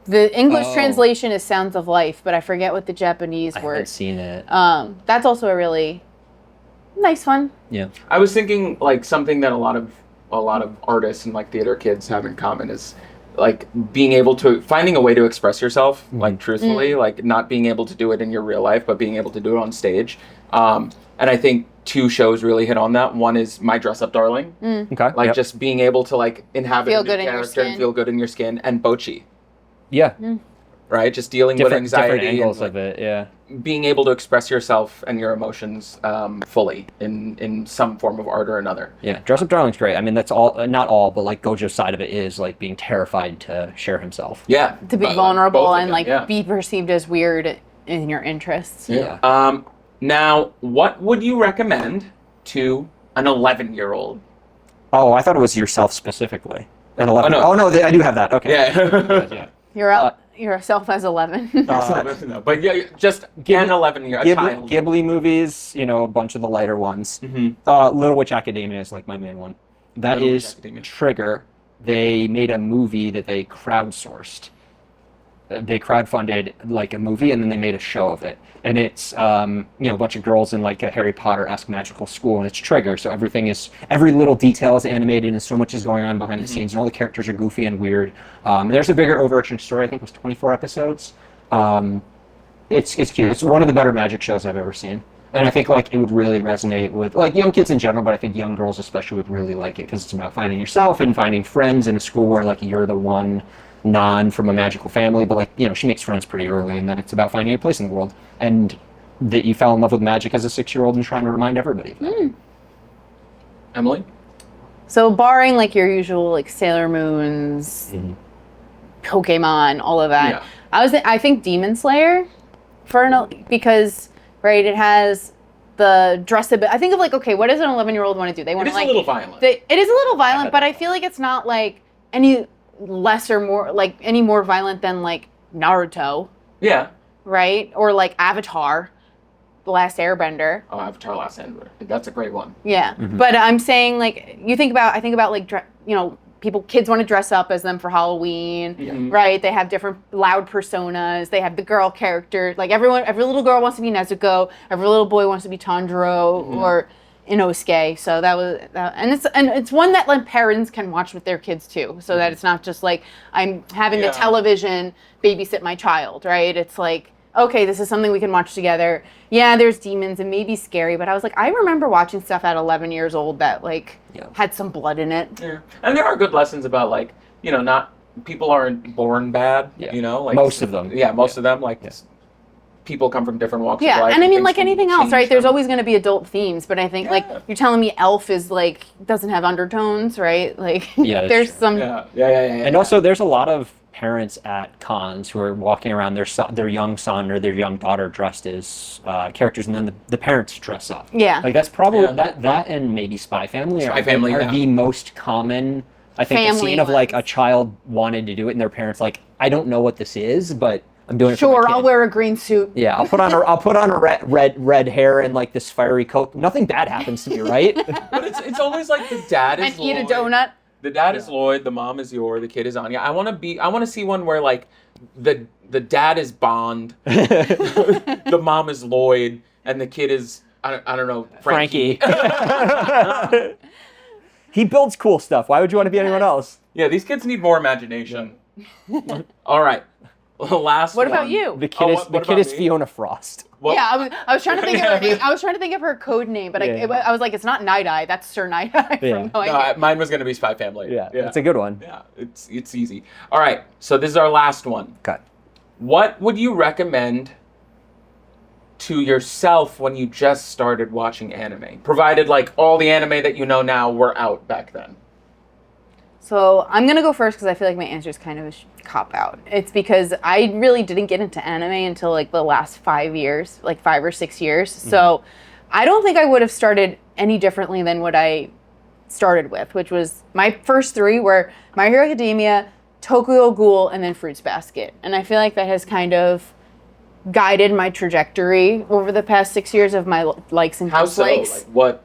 The English translation is Sounds of Life, but I forget what the Japanese I word. haven't seen it. That's also a really nice one. Yeah. I was thinking like something that a lot of artists and like theater kids have in common is like finding a way to express yourself like truthfully, like not being able to do it in your real life, but being able to do it on stage. And I think 2 shows really hit on that. One is My Dress Up Darling, Okay. like just being able to like inhabit Feel a new good in your character and skin. feel good in your skin, and Bochi, Yeah. right? Just dealing with anxiety, different angles and, of it. Yeah. being able to express yourself and your emotions fully in some form of art or another. Yeah. Dress Up Darling's great. I mean, that's all. Not all, but like Gojo's side of it is like being terrified to share himself. Yeah, To be but, vulnerable both of and them, like yeah. be perceived as weird in your interests. Yeah. Now, what would you recommend to an 11-year-old? Oh, I thought it was yourself specifically. An 11. no. Oh no, I do have that. Okay. Yeah. You're out yourself as 11. No, but yeah, just an 11-year-old child. Ghibli movies, a bunch of the lighter ones. Little Witch Academia is like my main one. That Little Witch is Academia. Trigger. They made a movie that they crowdsourced. They crowdfunded like a movie, and then they made a show of it. And it's a bunch of girls in like a Harry Potter-esque magical school, and it's Trigger. So every little detail is animated, and so much is going on behind the scenes, and all the characters are goofy and weird. There's a bigger overarching story. I think it was 24 episodes. It's cute. It's one of the better magic shows I've ever seen. And I think like it would really resonate with like young kids in general, but I think young girls especially would really like it because it's about finding yourself and finding friends in a school where like you're the one from a magical family, but like she makes friends pretty early, and then it's about finding a place in the world, and that you fell in love with magic as a 6-year-old and trying to remind everybody of that. Emily? So barring like your usual like Sailor Moons, Pokemon, all of that, Yeah. I think Demon Slayer because right, it has the dressability. I think of like, okay, what does an 11-year-old want to do? They want It to is like a little violent. it is a little violent, but I feel like it's not like any less or more like any more violent than like Naruto, Yeah. right? Or like Avatar, The Last Airbender. Oh, Avatar Last Airbender. That's a great one. Yeah, but I'm saying like I think about like kids want to dress up as them for Halloween, right? They have different loud personas. They have the girl character. Like every little girl wants to be Nezuko. Every little boy wants to be Tanjiro. Inosuke. So that was, and it's one that like parents can watch with their kids too, so that it's not just like I'm having Yeah. the television babysit my child, right? It's like, okay, this is something we can watch together. Yeah, there's demons and maybe scary, but I was like, I remember watching stuff at 11 years old that like had some blood in it. Yeah. And there are good lessons about like, you know, not people aren't born bad, Yeah. you know, like Most of them. Yeah, most of them like Yeah. people come from different walks of Yeah, life. and I mean, things like can anything else, change right? There's them. always going to be adult themes, but I think like Yeah. you're telling me Elf is like doesn't have undertones, right? Like Yeah, that's there's true. some Yeah. And also, there's a lot of parents at cons who are walking around their young son or their young daughter dressed as characters, and then the parents dress up. Yeah. Like that's probably Yeah. that and maybe Spy Family Spy Family, are yeah. the most common. I think the Family scene of like a ones. child wanted to do it, and their parents like, I don't know what this is, but I'm doing it. for Sure, my I'll kid." wear a green suit. Yeah, I'll put on a red hair and like this fiery coat. Nothing bad happens to me, right? But it's always like the dad is And eat a Lloyd. donut. The dad is Lloyd, the mom is Yor, the kid is Anya. I want to see one where like the dad is Bond, the mom is Lloyd, and the kid is I don't know, Frankie. He builds cool stuff. Why would you want to be anyone else? Yeah, these kids need more imagination. All right. Last What about one. you? The kid what is about me? Fiona Frost. What? Yeah, I was trying to think of her name. I was trying to think of her code name, but Yeah. I was like, it's not Night Eye. That's Sir Night Eye Yeah. from No No, Idea. mine was gonna be Spy Family. Yeah, it's a good one. Yeah, it's easy. All right, so this is our last one. Cut. What would you recommend to yourself when you just started watching anime? Provided like all the anime that you know now were out back then. So I'm gonna go first because I feel like my answer is kind of a cop out. It's because I really didn't get into anime until like the last 5 years, like 5 or 6 years. So I don't think I would have started any differently than what I started with, which was my first 3 were My Hero Academia, Tokyo Ghoul, and then Fruits Basket. And I feel like that has kind of guided my trajectory over the past 6 years of my likes and How so? dislikes. Like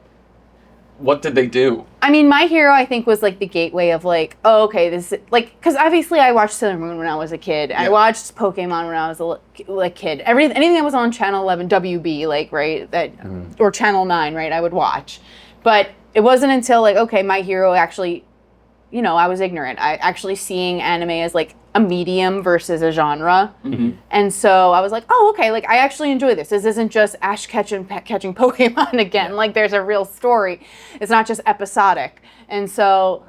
what did they do? I mean, My Hero, I think, was like the gateway of like, oh, okay, this is like, because obviously I watched Sailor Moon when I was a kid. I Yeah. watched Pokemon when I was a kid. Anything that was on Channel 11, WB, like, right, that or Channel 9, right, I would watch. But it wasn't until like, okay, My Hero actually, you know, I was ignorant. I actually seeing anime as like a medium versus a genre. And so I was like, oh, okay, like I actually enjoy this. This isn't just Ash catching Pokemon again. Like there's a real story. It's not just episodic. And so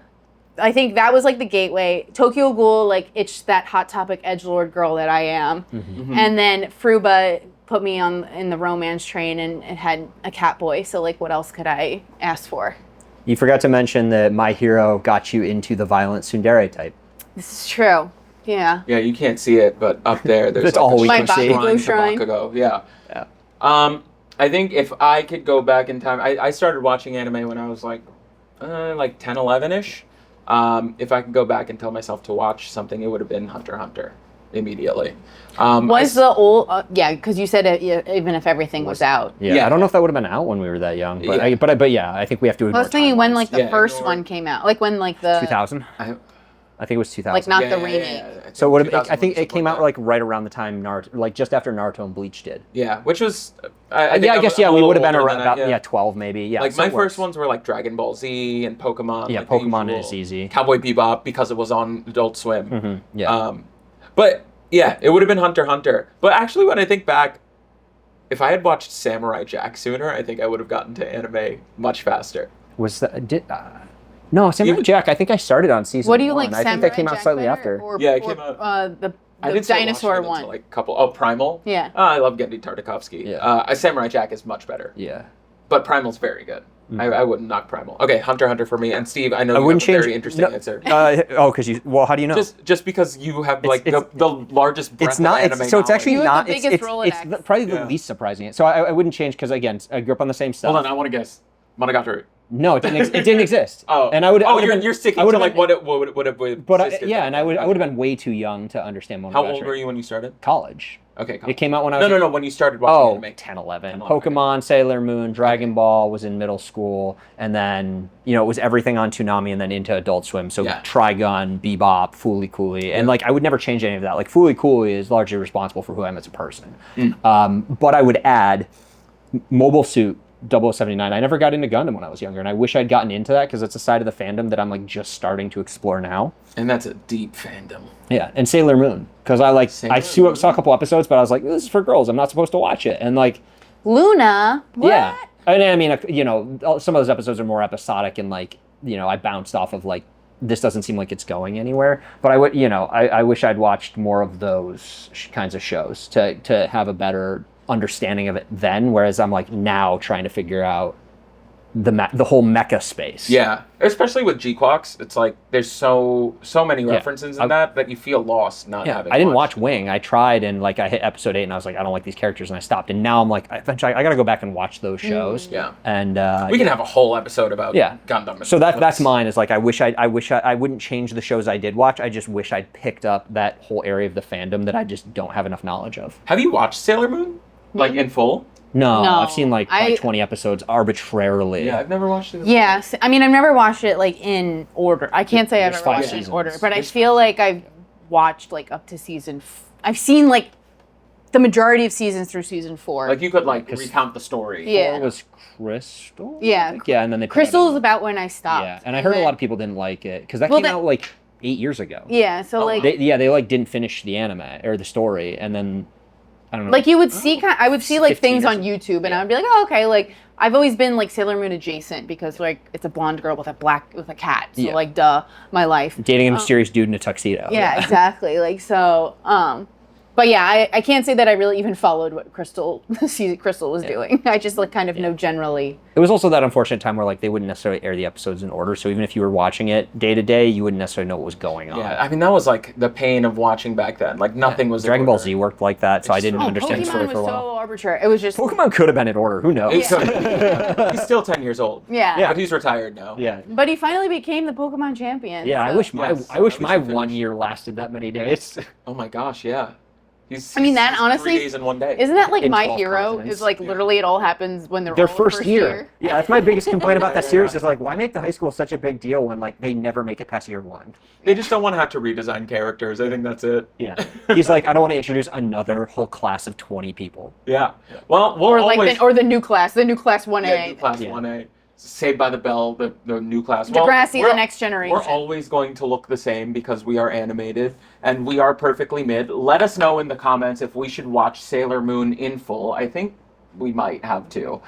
I think that was like the gateway. Tokyo Ghoul, like it's that Hot Topic edgelord girl that I am. And then Fruba put me in the romance train, and it had a cat boy. So like what else could I ask for? You forgot to mention that My Hero got you into the violent tsundere type. This is true. Yeah. Yeah, you can't see it, but up there, there's That's like all we can see. shrine to Shrine. Bakugo. Yeah. Yeah. I think if I could go back in time, I started watching anime when I was like 10, 11-ish. If I could go back and tell myself to watch something, it would have been Hunter x Hunter immediately. Was the old yeah, because you said it, even if everything was out. Yeah, Yeah. I don't know if that would have been out when we were that young, but Yeah. but yeah, I think we have to I ignore was thinking when timelines. like the Yeah, first ignore- one came out, like when like the 2000. I think it was 2000. like not the remake. So what? I think 2001 it came out like right around the time Naruto, like just after Naruto and Bleach did. Yeah, which was I think Yeah, I I'm guess a we little would have been older around than that, about 12 maybe. Yeah, like so my it works. first ones were like Dragon Ball Z and Pokemon. Yeah, like the Pokemon usual. is easy. Cowboy Bebop because it was on Adult Swim. Yeah. But yeah, it would have been Hunter x Hunter. But actually, when I think back, if I had watched Samurai Jack sooner, I think I would have gotten to anime much faster. Was that no Samurai You- Jack? I think I started on season. What do you 1. like? I think Samurai that came out Jack slightly better, after. Or, Yeah, it came out- the I didn't start dinosaur watching it one. until, like couple. Oh, Primal. Yeah. I love Gendy Tartakovsky. Yeah. Samurai Jack is much better, Yeah. but Primal's very good. I wouldn't knock Primal. Okay, Hunter x Hunter for me. And Steve, I know I you wouldn't have a change. very interesting no, answer. because you. Well, how do you know? Just because you have like it's- the largest breadth It's not. of anime It's, so it's actually You have not. the It's biggest it's Rolodex. probably the Yeah. least surprising. So I wouldn't change because again, I grew up on the same stuff. Hold on, I want to guess. Monogatari. No, it didn't. It didn't exist. Oh, and I would. I Oh, would have you're, been, you're sticking I to would've like been- what it would have. But and I would have been way too young to understand Monogatari. How old were you when you started? College. Okay, It came out when I was. No. When you started watching Oh, anime. 10, 11. 10, 11, Pokemon, Sailor Moon, Dragon Ball was in middle school. And then, it was everything on Toonami and then into Adult Swim. So Yeah. Trigun, Bebop, Fooly Cooly. And I would never change any of that. Like Fooly Cooly is largely responsible for who I am as a person. Mm. But I would add Mobile Suit 0079. I never got into Gundam when I was younger, and I wish I'd gotten into that because it's a side of the fandom that I'm like just starting to explore now. And that's a deep fandom. Yeah, and Sailor Moon because I saw a couple episodes, but I was like, this is for girls. I'm not supposed to watch it, and like Luna. What? yeah, and I mean, you know, some of those episodes are more episodic, and like, you know, I bounced off of like, this doesn't seem like it's going anywhere. But I would, you know, I wish I'd watched more of those kinds of shows to have a better understanding of it then. Whereas I'm like now trying to figure out the whole mecha space. Yeah, especially with G-Quox, it's like there's so many references in that you feel lost not having. I didn't watch watched Wing. I tried and like I hit episode 8 and I was like, I don't like these characters, and I stopped. And now I'm like, eventually I got to go back and watch those shows. Yeah, and we can have a whole episode about Gundam. So that's mine. Is like I wish I wouldn't change the shows I did watch. I just wish I'd picked up that whole area of the fandom that I just don't have enough knowledge of. Have you watched Sailor Moon like in full? No, No, I've seen like probably 20 episodes arbitrarily. Yeah, I've never watched it. Yes, I mean I've never watched it like in order. I can't say I've There's ever 5 watched it in seasons. order, but I feel like I've watched like up to season. I've seen like the majority of seasons through season 4. Like you could like recount the story. Yeah. It was Crystal. Yeah. I think? Yeah, and then they put Crystal's that about when I stopped. Yeah, and I heard a then- lot of people didn't like it because that Well, came that- out like 8 years ago. Yeah, so like They like didn't finish the anime or the story, and then I don't know. like you would see I would see like 15 things or on something. YouTube and I would be like, oh okay, like I've always been like Sailor Moon adjacent because like it's a blonde girl with a cat. So Yeah. like duh, my life. dating a mysterious dude in a tuxedo. Yeah, exactly. Like so but yeah, I can't say that I really even followed what Crystal was doing. I just like kind of know generally. It was also that unfortunate time where like they wouldn't necessarily air the episodes in order, so even if you were watching it day to day, you wouldn't necessarily know what was going on. Yeah, I mean that was like the pain of watching back then. Like nothing was in Dragon Ball order. Z worked like that, so I didn't Oh, understand the story Pokemon for a was while. so arbitrary. It was just Pokemon could have been in order. Who knows? He's still 10 years old. yeah. But he's retired now. Yeah. But he finally became the Pokemon champion. Yeah, I so- wish my Yes, I wish at my least he 1 finished. year lasted that many days. Oh my gosh, yeah. I mean, that he's honestly- 3 days in one day. Isn't that like In My 12 Hero? continents. Is like literally it all happens when they're Their all first year. Yeah, that's my biggest complaint about that series is like, why make the high school such a big deal when like they never make it past year 1? They just don't want to have to redesign characters. I think that's it. Yeah. He's like, I don't want to introduce another whole class of 20 people. Yeah. Well, we'll or like always the new class 1A. new class Yeah. 1A. Saved by the Bell, the new class. Degrassi, we're- the next generation. We're always going to look the same because we are animated and we are perfectly mid. Let us know in the comments if we should watch Sailor Moon in full. I think we might have to.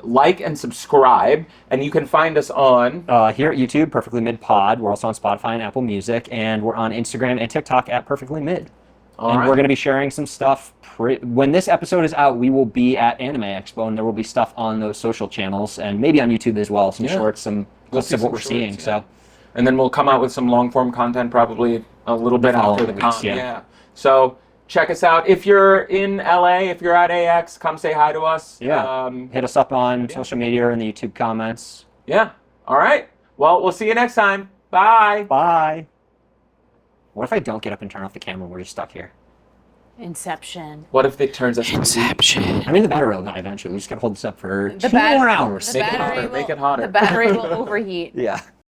Like and subscribe, and you can find us on. Here at YouTube, Perfectly Mid Pod. We're also on Spotify and Apple Music, and we're on Instagram and TikTok at Perfectly Mid. And right. we're going to be sharing some stuff. When this episode is out, we will be at Anime Expo, and there will be stuff on those social channels, and maybe on YouTube as well. Some Yeah. shorts, some clips see of what some we're seeing. shorts, yeah. So And then we'll come out with some long form content probably a little bit after following the weeks, con. yeah. So check us out. If you're in LA, if you're at AX, come say hi to us. Yeah. Hit us up on social media or in the YouTube comments. Yeah. All right. Well, we'll see you next time. Bye. Bye. What if I don't get up and turn off the camera and we're just stuck here? Inception. What if it turns us I mean, the battery will die eventually. We just got to hold this up for The 2 more hours. The Make it battery hotter, will, make it hotter. The battery will overheat. Yeah.